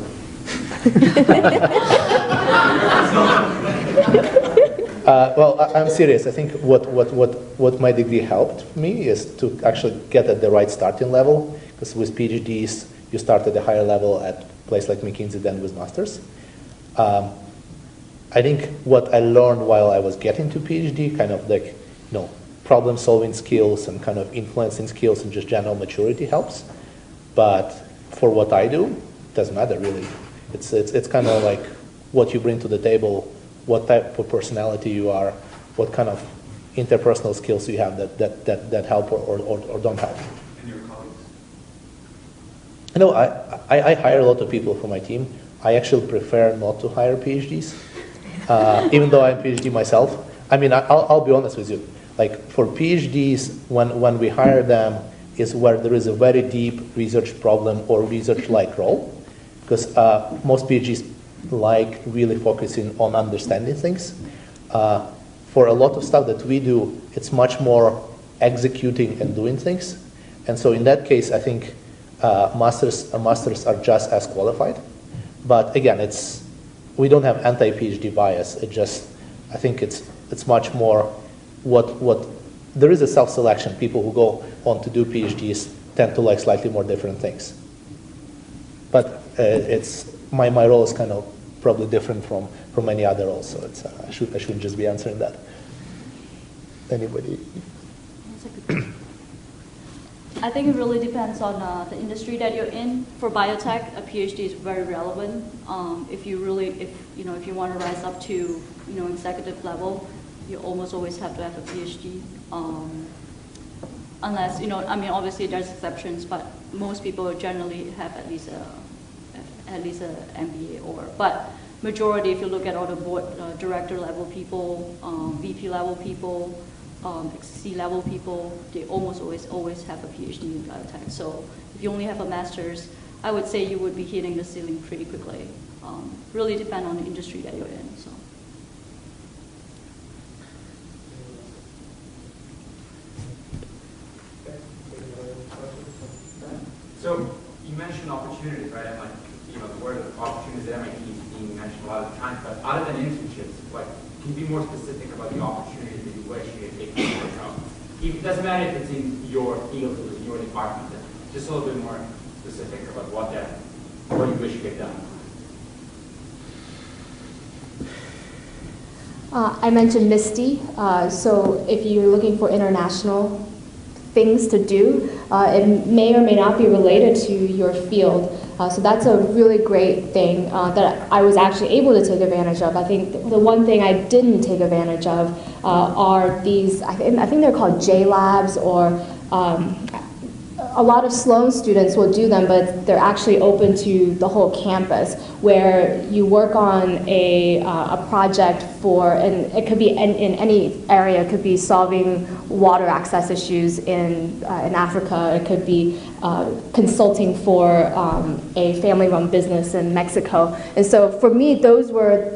Speaker 5: Well, I'm serious. I think what my degree helped me is to actually get at the right starting level, because with PhDs, you start at a higher level at a place like McKinsey than with masters. I think what I learned while I was getting to PhD, kind of like, problem-solving skills and kind of influencing skills and just general maturity helps. But for what I do, it doesn't matter really. It's kind of like what you bring to the table, what type of personality you are, what kind of interpersonal skills you have that help or don't help.
Speaker 8: And your colleagues?
Speaker 5: I hire a lot of people for my team. I actually prefer not to hire PhDs, even though I'm a PhD myself. I mean, I'll be honest with you. Like for PhDs, when we hire them, is where there is a very deep research problem or research-like role. Because most PhDs like really focusing on understanding things. For a lot of stuff that we do, it's much more executing and doing things. And so in that case, I think masters are just as qualified. But again, we don't have anti-PhD bias. I think it's much more there is a self-selection. People who go on to do PhDs tend to like slightly more different things. But my role is kind of probably different from many other roles, so I shouldn't just be answering that. Anybody?
Speaker 4: I think it really depends on the industry that you're in. For biotech, a PhD is very relevant. If you want to rise up to executive level, you almost always have to have a PhD. Unless obviously there's exceptions, but most people generally have at least an MBA but majority, if you look at all the board director level people, VP level people, C level people, they almost always have a PhD in biotech. So if you only have a master's, I would say you would be hitting the ceiling pretty quickly. Really depend on the industry that you're in.
Speaker 9: So you mentioned opportunities, right? And the word opportunities at MIT is being mentioned a lot of times. But other than internships, can you be more specific about the opportunities that you wish you had taken advantage of? It doesn't matter if it's in your field or in your department. Just a little bit more specific about what you wish you had done.
Speaker 6: I mentioned Misty. So if you're looking for international things to do, it may or may not be related to your field. So that's a really great thing that I was actually able to take advantage of. I think the one thing I didn't take advantage of are these, I think they're called J-Labs, or a lot of Sloan students will do them, but they're actually open to the whole campus, where you work on a project and it could be in any area. It could be solving water access issues in Africa. It could be consulting for a family-run business in Mexico. And so for me, those were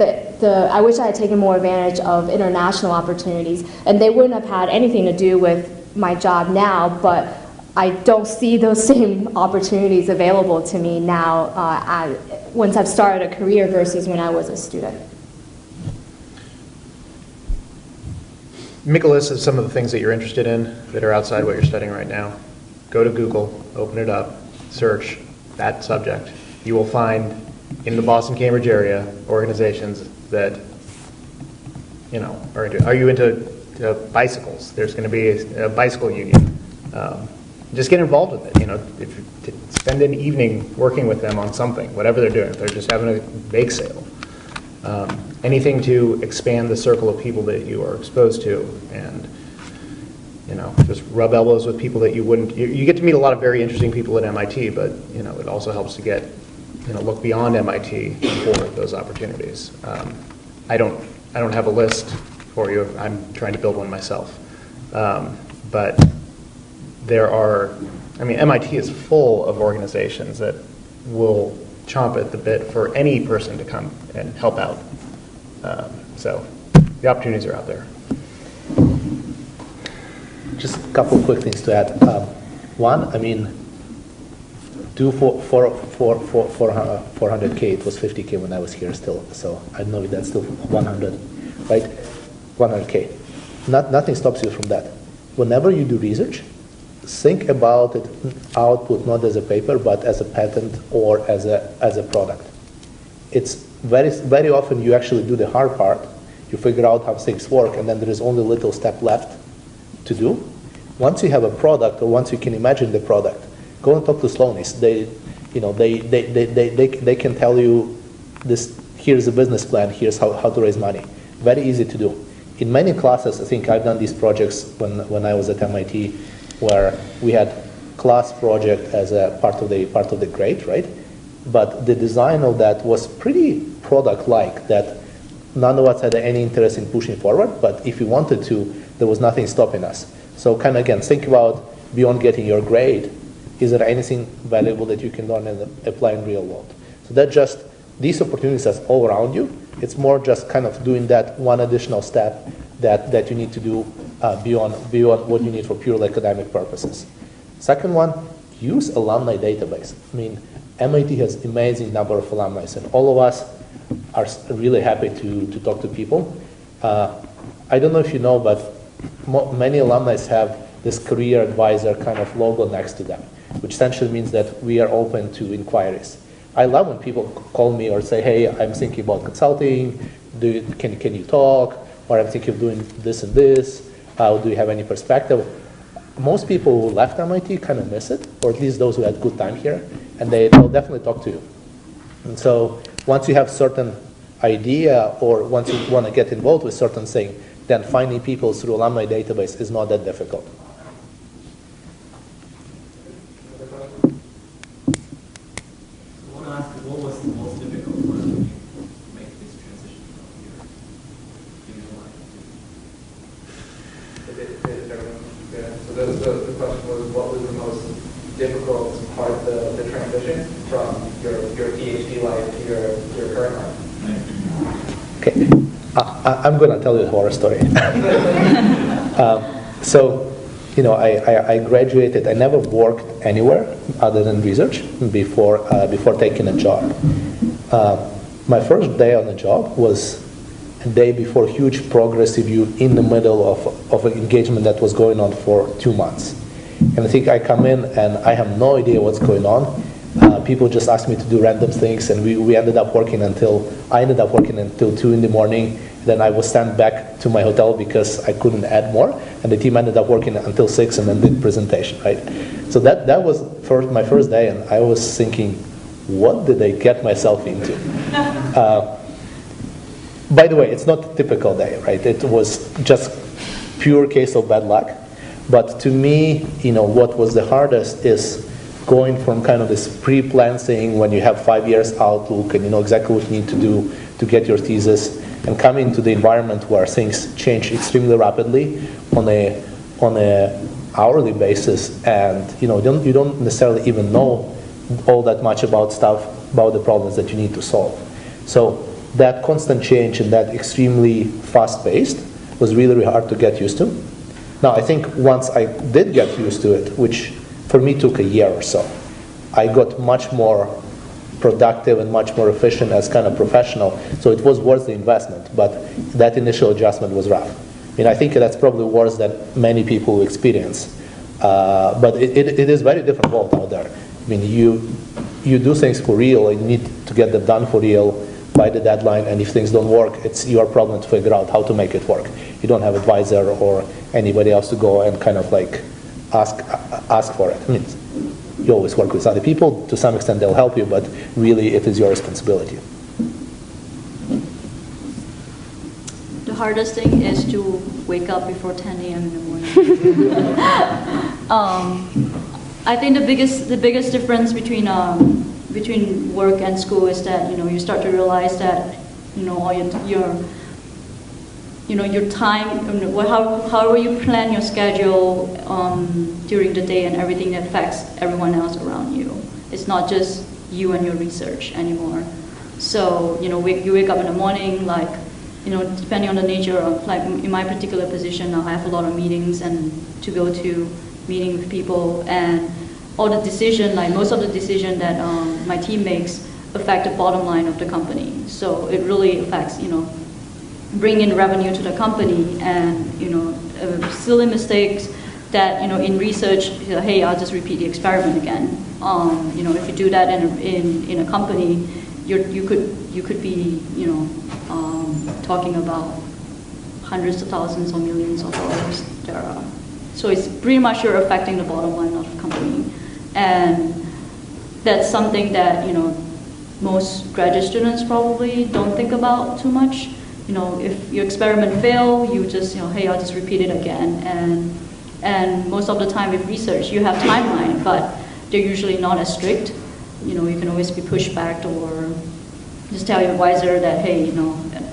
Speaker 6: I wish I had taken more advantage of international opportunities, and they wouldn't have had anything to do with my job now, but I don't see those same opportunities available to me now once I've started a career versus when I was a student.
Speaker 7: Make a list of some of the things that you're interested in that are outside what you're studying right now. Go to Google, open it up, search that subject. You will find in the Boston-Cambridge area organizations that are you into bicycles? There's going to be a bicycle union. Just get involved with it. Spend an evening working with them on something, whatever they're doing. If they're just having a bake sale. Anything to expand the circle of people that you are exposed to, and just rub elbows with people that you wouldn't. You get to meet a lot of very interesting people at MIT, but it also helps to get look beyond MIT for those opportunities. I don't have a list for you. I'm trying to build one myself, but there are. MIT is full of organizations that will chomp at the bit for any person to come and help out. So the opportunities are out there.
Speaker 5: Just a couple of quick things to add. One, do for 400K, it was 50K when I was here still, so I don't know if that's still 100, right? 100K. Nothing stops you from that. Whenever you do research, think about it output not as a paper, but as a patent or as a product. It's very often you actually do the hard part. You figure out how things work, and then there is only a little step left to do. Once you have a product, or once you can imagine the product, go and talk to Sloanies. They can tell you this. Here's a business plan. Here's how to raise money. Very easy to do. In many classes, I think I've done these projects when I was at MIT, where we had class project as a part of the grade, right? But the design of that was pretty product-like, that none of us had any interest in pushing forward, but if we wanted to, there was nothing stopping us. So kind of, again, think about beyond getting your grade, is there anything valuable that you can learn and apply in real world? So that just, these opportunities are all around you, It's more just kind of doing that one additional step that you need to do beyond what you need for purely academic purposes. Second one, use alumni database. I mean, MIT has amazing number of alumni, and all of us are really happy to talk to people. I don't know if you know, but many alumni have this career advisor kind of logo next to them, which essentially means that we are open to inquiries. I love when people call me or say, hey, I'm thinking about consulting, can you talk? Or I'm thinking of doing this and this, do you have any perspective? Most people who left MIT kind of miss it, or at least those who had good time here, and they'll definitely talk to you. And so once you have certain idea, or once you want to get involved with certain thing, then finding people through alumni database is not that difficult.
Speaker 2: I want to ask, what was the most difficult for you to make this transition from your
Speaker 3: So the question was, what was the most difficult part of the transition from your PhD life to your current life?
Speaker 5: Okay, I'm going to tell you a horror story. So, you know, I graduated. I never worked anywhere other than research before taking a job. My first day on the job was a day before a huge progress review in the middle of an engagement that was going on for 2 months. And I think I come in and I have no idea what's going on. People just asked me to do random things, and I ended up working until 2 in the morning. Then I was sent back to my hotel because I couldn't add more, and the team ended up working until 6 and then did presentation, right? So that was my first day, and I was thinking, what did I get myself into? By the way, it's not a typical day, right? It was just pure case of bad luck. But to me, you know, what was the hardest is going from kind of this pre-planned thing when you have 5 years outlook and you know exactly what you need to do to get your thesis, and coming to the environment where things change extremely rapidly on a hourly basis, and you know you don't necessarily even know all that much about the problems that you need to solve. So that constant change and that extremely fast-paced was really, really hard to get used to. Now, I think once I did get used to it, which for me took a year or so, I got much more productive and much more efficient as kind of professional, so it was worth the investment, but that initial adjustment was rough. I mean, I think that's probably worse than many people experience, but it is very different world out there. I mean, you do things for real, and you need to get them done for real by the deadline, and if things don't work, it's your problem to figure out how to make it work. You don't have advisor or anybody else to go and kind of like ask for it. I mean, you always work with other people. To some extent, they'll help you, but really, it is your responsibility.
Speaker 4: The hardest thing is to wake up before 10 a.m. in the morning. I think the biggest difference between work and school is that you start to realize that all your time, how you plan your schedule during the day and everything that affects everyone else around you. It's not just you and your research anymore. So you wake up in the morning, like depending on the nature of, like in my particular position now, I have a lot of meetings and to go to meeting with people, and all the decision, like most of the decision that my team makes affect the bottom line of the company. So it really affects bring in revenue to the company, and silly mistakes that in research, hey, I'll just repeat the experiment again. If you do that in a company, you could be talking about hundreds of thousands or millions of dollars there. So it's pretty much you're affecting the bottom line of the company, and that's something that most graduate students probably don't think about too much. If your experiment fail, you just, hey, I'll just repeat it again. And most of the time with research, you have timeline, but they're usually not as strict. You can always be pushed back, or just tell your advisor that, hey,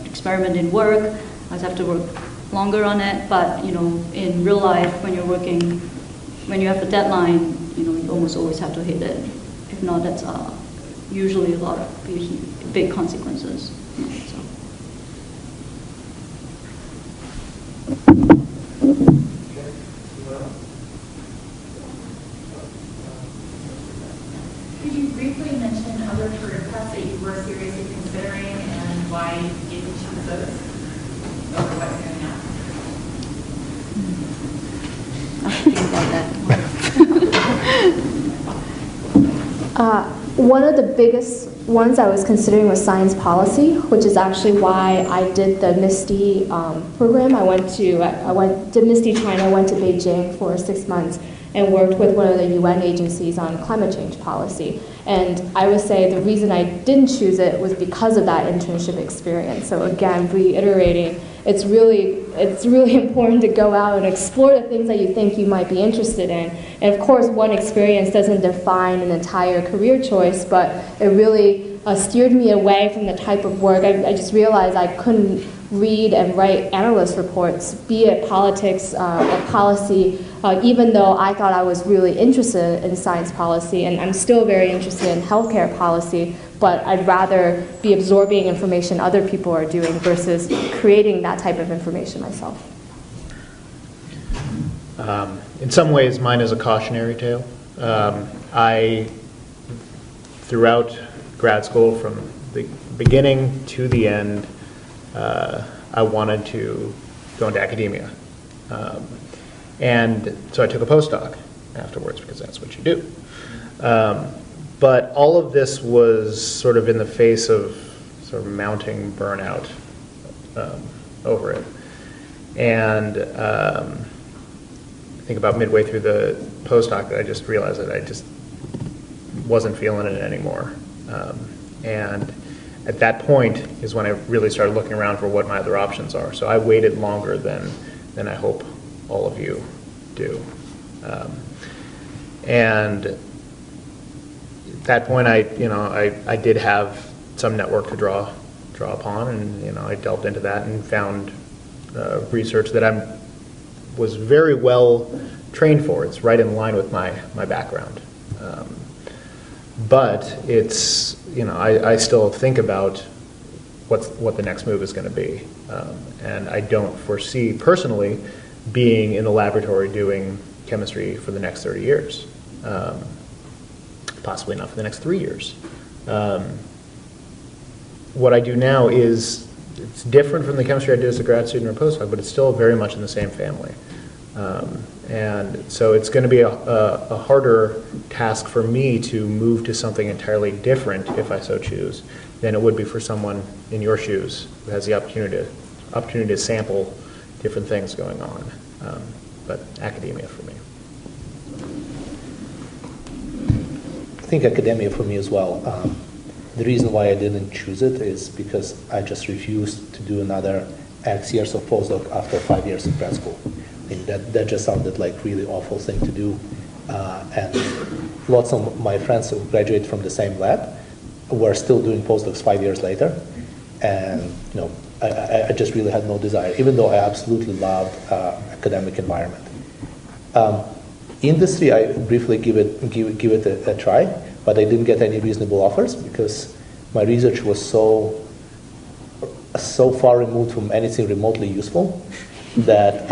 Speaker 4: experiment didn't work, I just have to work longer on it. But, in real life, when you're working, when you have a deadline, you almost always have to hit it. If not, that's usually a lot of big consequences. So.
Speaker 10: you were seriously considering and why you didn't choose those over what you're doing now?
Speaker 6: One of the biggest ones I was considering was science policy, which is actually why I did the MISTI program. Did MISTI China, went to Beijing for 6 months and worked with one of the UN agencies on climate change policy. And I would say the reason I didn't choose it was because of that internship experience. So again, reiterating, it's really important to go out and explore the things that you think you might be interested in. And of course, one experience doesn't define an entire career choice, but it really steered me away from the type of work. I just realized I couldn't read and write analyst reports, be it politics or policy, even though I thought I was really interested in science policy, and I'm still very interested in healthcare policy, but I'd rather be absorbing information other people are doing versus creating that type of information myself.
Speaker 7: In some ways, mine is a cautionary tale. Throughout grad school, from the beginning to the end, I wanted to go into academia. And so I took a postdoc afterwards because that's what you do. But all of this was sort of in the face of sort of mounting burnout over it. And I think about midway through the postdoc that I just realized that I just wasn't feeling it anymore. And at that point is when I really started looking around for what my other options are. So I waited longer than I hope all of you do. And at that point, I did have some network to draw upon, and I delved into that and found research that I was very well trained for. It's right in line with my background. But it's, I still think about what the next move is going to be. And I don't foresee personally being in the laboratory doing chemistry for the next 30 years. Possibly not for the next 3 years. What I do now it's different from the chemistry I did as a grad student or postdoc, but it's still very much in the same family. And so it's going to be a harder task for me to move to something entirely different, if I so choose, than it would be for someone in your shoes who has the opportunity to sample different things going on. But academia for me.
Speaker 5: I think academia for me as well. The reason why I didn't choose it is because I just refused to do another X years of postdoc after 5 years of grad school. I think that just sounded like really awful thing to do. And lots of my friends who graduated from the same lab were still doing postdocs 5 years later. And I just really had no desire, even though I absolutely loved academic environment. Industry, I briefly give it a try, but I didn't get any reasonable offers because my research was so far removed from anything remotely useful that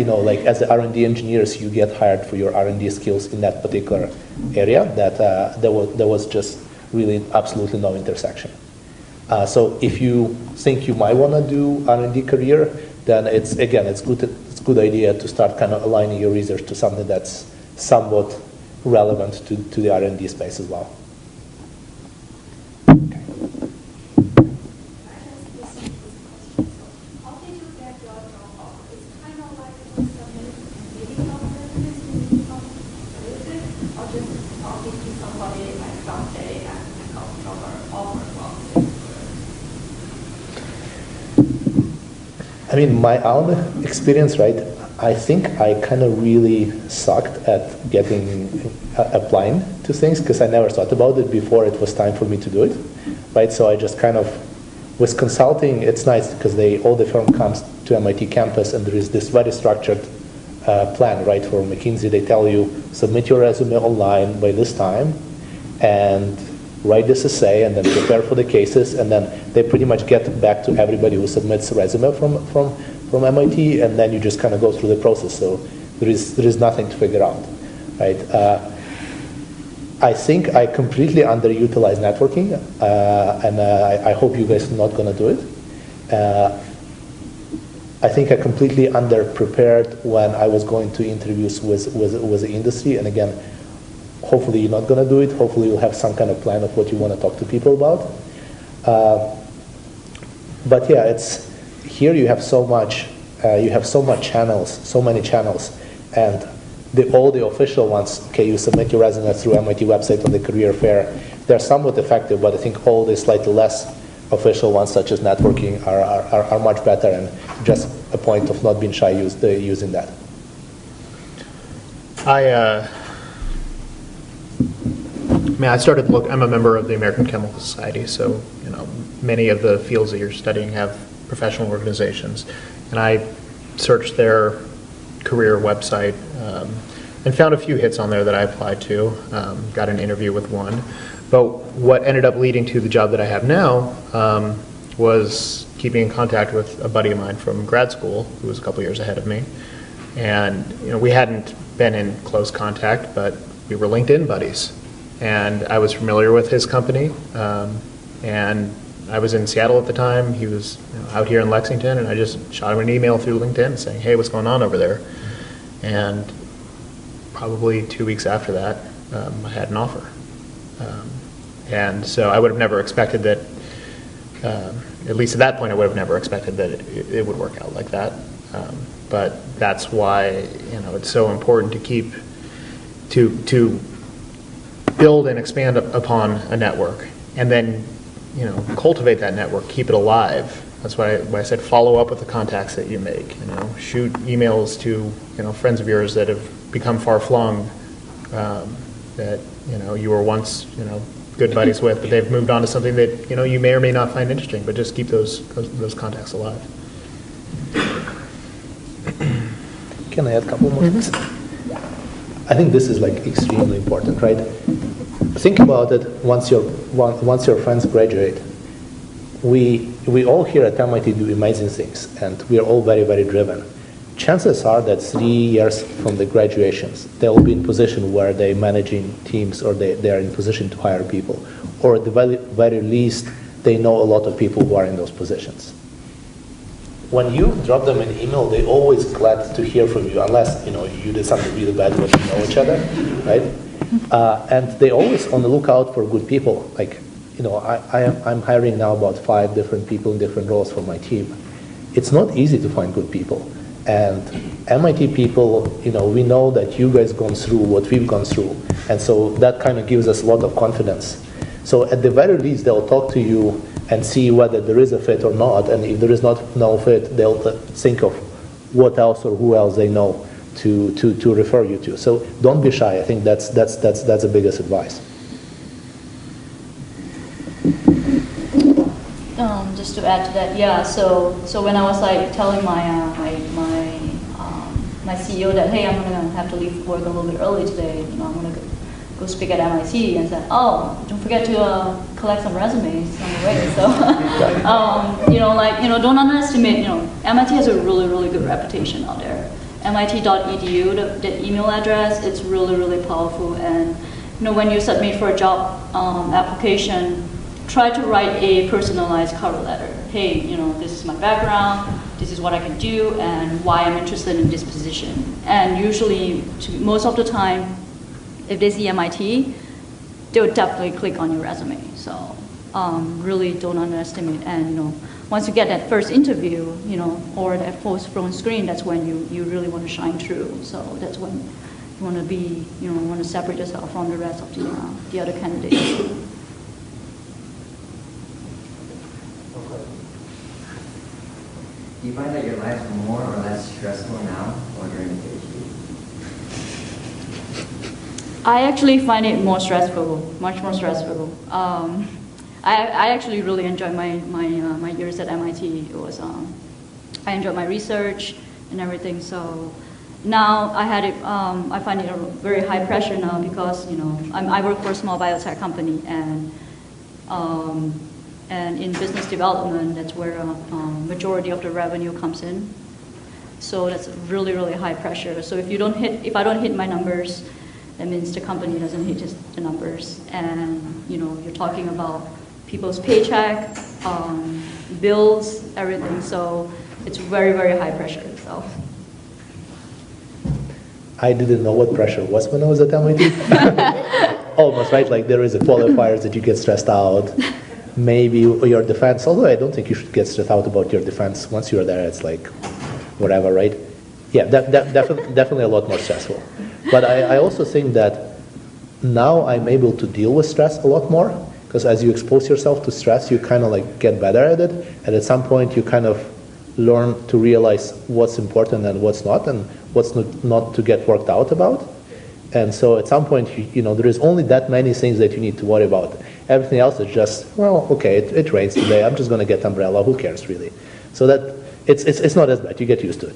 Speaker 5: like as the R&D engineers, you get hired for your R&D skills in that particular area. That there was just really absolutely no intersection. So if you think you might want to do R&D career, then it's good idea to start kind of aligning your research to something that's somewhat relevant to the R&D space as well. Okay.
Speaker 10: How did you get your job offer? It's kind of like meeting of business, or just talking to somebody like someday and got job offer from.
Speaker 5: I mean, my own experience, right? I think I kind of really sucked at applying to things because I never thought about it before it was time for me to do it, right? So I just kind of, with consulting, it's nice because all the firm comes to MIT campus and there is this very structured plan, right? For McKinsey, they tell you, submit your resume online by this time and write this essay and then prepare for the cases, and then they pretty much get back to everybody who submits a resume from MIT, and then you just kind of go through the process. So there is nothing to figure out, right? I think I completely underutilize networking, and I hope you guys are not going to do it. I think I completely underprepared when I was going to interviews with the industry, and again, hopefully you're not going to do it. Hopefully you'll have some kind of plan of what you want to talk to people about. But yeah, it's here you have so much channels, so many channels, and all the official ones. Okay, you submit your resume through MIT website on the career fair. They're somewhat effective, but I think all the slightly less official ones, such as networking, are much better, and just a point of not being shy using that.
Speaker 7: I started I'm a member of the American Chemical Society, so many of the fields that you're studying have professional organizations, and I searched their career website and found a few hits on there that I applied to. Got an interview with one, but what ended up leading to the job that I have now was keeping in contact with a buddy of mine from grad school who was a couple years ahead of me, and we hadn't been in close contact, but we were LinkedIn buddies. And I was familiar with his company, and I was in Seattle at the time. He was out here in Lexington, and I just shot him an email through LinkedIn saying, hey, what's going on over there? And probably 2 weeks after that, I had an offer. And so I would have never expected that, at least at that point, I would have never expected that it would work out like that. But that's why it's so important to keep, to build and expand upon a network, and then cultivate that network, keep it alive. That's why I said follow up with the contacts that you make. Shoot emails to friends of yours that have become far flung, that you were once good buddies with, but they've moved on to something that you may or may not find interesting. But just keep those contacts alive.
Speaker 5: Can I add a couple more things? I think this is extremely important, right? Think about it. Once your friends graduate, we all here at MIT do amazing things, and we are all very, very driven. Chances are that 3 years from the graduations, they'll be in position where they're managing teams, or they are in position to hire people, or at the very, very least, they know a lot of people who are in those positions. When you drop them an email, they're always glad to hear from you, unless you did something really bad when you know each other, right? And they're always on the lookout for good people. I'm hiring now about 5 different people in different roles for my team. It's not easy to find good people, and MIT people, we know that you guys gone through what we've gone through, and so that kind of gives us a lot of confidence. So at the very least, they'll talk to you and see whether there is a fit or not, and if there is no fit, they'll think of what else or who else they know to refer you to. So don't be shy. I think that's the biggest advice.
Speaker 4: Just to add to that, yeah. So when I was telling my my CEO that, hey, I'm gonna have to leave work a little bit early today. I'm gonna go speak at MIT, and said, oh, don't forget to collect some resumes on the way. So, don't underestimate. MIT has a really, really good reputation out there. MIT.edu, the email address, it's really, really powerful. And when you submit for a job application, try to write a personalized cover letter. Hey, this is my background, this is what I can do, and why I'm interested in this position. And usually, most of the time, if they see MIT, they'll definitely click on your resume. So really don't underestimate. And once you get that first interview, or that first phone screen, that's when you really want to shine through. So that's when you want to be, want to separate yourself from the rest of the other candidates.
Speaker 11: Do you find that your life's more or less stressful now or during the PhD?
Speaker 4: I actually find it more stressful, much more stressful. I actually really enjoyed my years at MIT. It was I enjoyed my research and everything. So now I find it a very high pressure now because I work for a small biotech company, and in business development, that's where majority of the revenue comes in. So that's really, really high pressure. So if I don't hit my numbers, That means the company doesn't hit just the numbers, and you're talking about people's paycheck, bills, everything. So it's very, very high pressure. So
Speaker 5: I didn't know what pressure was when I was at MIT. Almost, right? Like there is a qualifiers that you get stressed out. Maybe your defense, although I don't think you should get stressed out about your defense. Once you're there, it's like whatever, right? Yeah, definitely a lot more stressful. But I also think that now I'm able to deal with stress a lot more, because as you expose yourself to stress, you kind of like get better at it. And at some point, you kind of learn to realize what's important and what's not, and what's not to get worked out about. And so at some point, there is only that many things that you need to worry about. Everything else is just, well, okay, it rains today. I'm just going to get umbrella. Who cares, really? So that it's not as bad. You get used to it.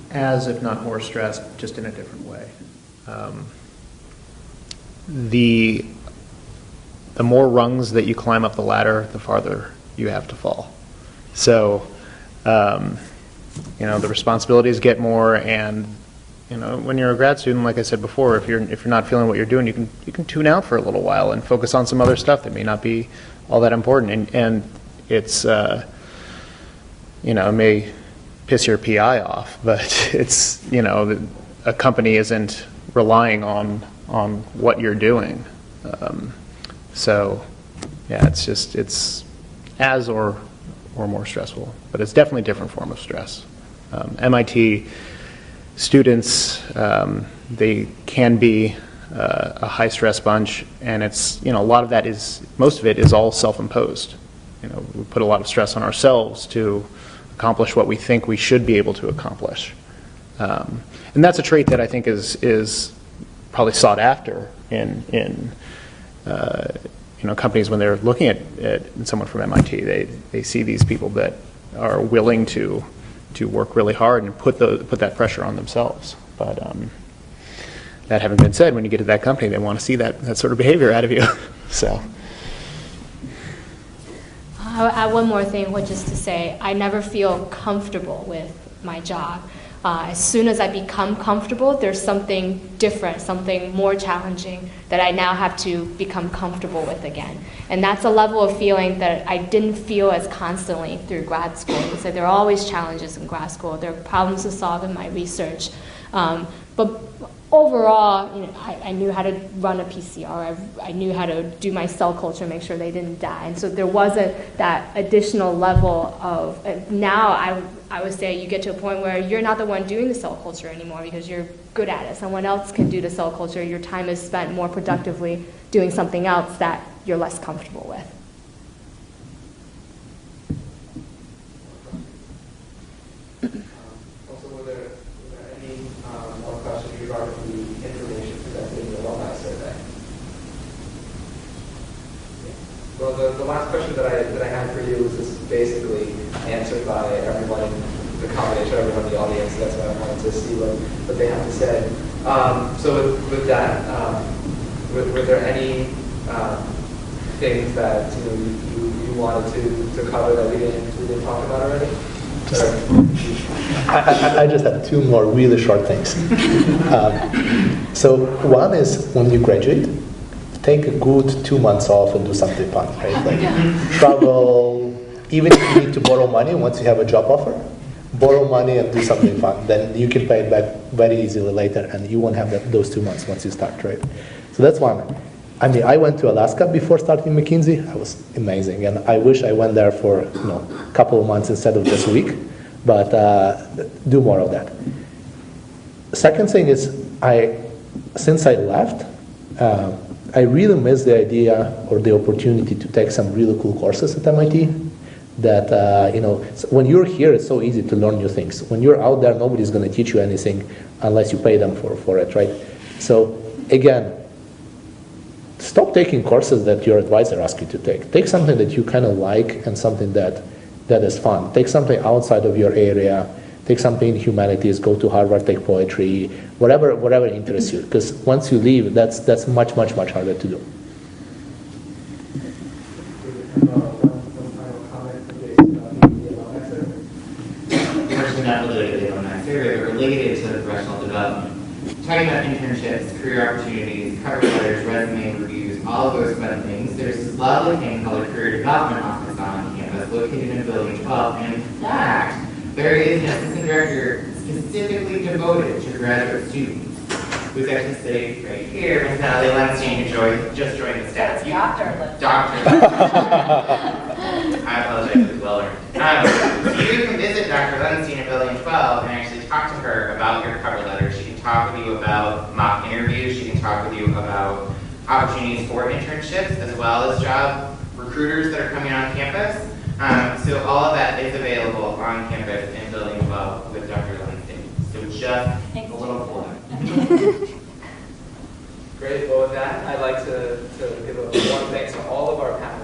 Speaker 7: As, if not more stressed, just in a different way. The more rungs that you climb up the ladder, the farther you have to fall. So, the responsibilities get more, and when you're a grad student, like I said before, if you're not feeling what you're doing, you can tune out for a little while and focus on some other stuff that may not be all that important, and it's it may piss your PI off, but it's a company isn't relying on what you're doing. So yeah, it's as or more stressful, but it's definitely a different form of stress. MIT students, they can be a high stress bunch, and it's most of it is all self-imposed. We put a lot of stress on ourselves to accomplish what we think we should be able to accomplish, and that's a trait that I think is probably sought after in companies when they're looking at someone from MIT. They see these people that are willing to work really hard and put that pressure on themselves. But that having been said, when you get to that company, they want to see that sort of behavior out of you. So.
Speaker 6: I'll add one more thing, which is to say I never feel comfortable with my job. As soon as I become comfortable, there's something different, something more challenging that I now have to become comfortable with again. And that's a level of feeling that I didn't feel as constantly through grad school. So there are always challenges in grad school. There are problems to solve in my research. But overall, I knew how to run a PCR. I knew how to do my cell culture, make sure they didn't die. And so there wasn't that additional level of, now I would say you get to a point where you're not the one doing the cell culture anymore because you're good at it. Someone else can do the cell culture. Your time is spent more productively doing something else that you're less comfortable with.
Speaker 3: Also, were there any more questions regarding the information presented in the alumni survey? Well, the last question that I had for you was just basically answered by everyone, the combination of everyone in the audience. That's why I wanted to see what they have to say. So with that, were there any things that you wanted to cover that we didn't talk about already?
Speaker 5: I just have two more really short things. So one is when you graduate, take a good 2 months off and do something fun, right? Like travel, even if you need to borrow money once you have a job offer, borrow money and do something fun. Then you can pay it back very easily later, and you won't have those 2 months once you start, right? So that's one. I mean, I went to Alaska before starting McKinsey. It was amazing, and I wish I went there for a couple of months instead of just a week. But do more of that. Second thing is, since I left, I really miss the idea or the opportunity to take some really cool courses at MIT. That when you're here, it's so easy to learn new things. When you're out there, nobody's going to teach you anything unless you pay them for it, right? So again, stop taking courses that your advisor asks you to take. Take something that you kind of like and something that is fun. Take something outside of your area. Take something in humanities. Go to Harvard. Take poetry. Whatever interests you. Because once you leave, that's much harder to do.
Speaker 3: One final comment from Jason about the alumni center. You mentioned
Speaker 1: not related to the alumni survey, but related to professional development. Talking about internships, career opportunities, cover letters, resume reviews, all of those fun things. There's this lovely thing called a career development office on campus located in building 12, and in fact, there is an assistant director specifically devoted to graduate students, who's actually sitting right here, Ms. Natalie Lenstein, who just joined the staff.
Speaker 4: Dr. Lenstein.
Speaker 1: Dr. I apologize, it's well earned. You can visit Dr. Lenstein in Building 12 and actually talk to her about your cover letter. She can talk with you about mock interviews. She can talk with you about opportunities for internships, as well as job recruiters that are coming on campus. So all of that is available on campus in Building 12 with Dr. Lenstein. So just a little plug.
Speaker 3: Great. Well, with that, I'd like to give a warm thanks to all of our panelists.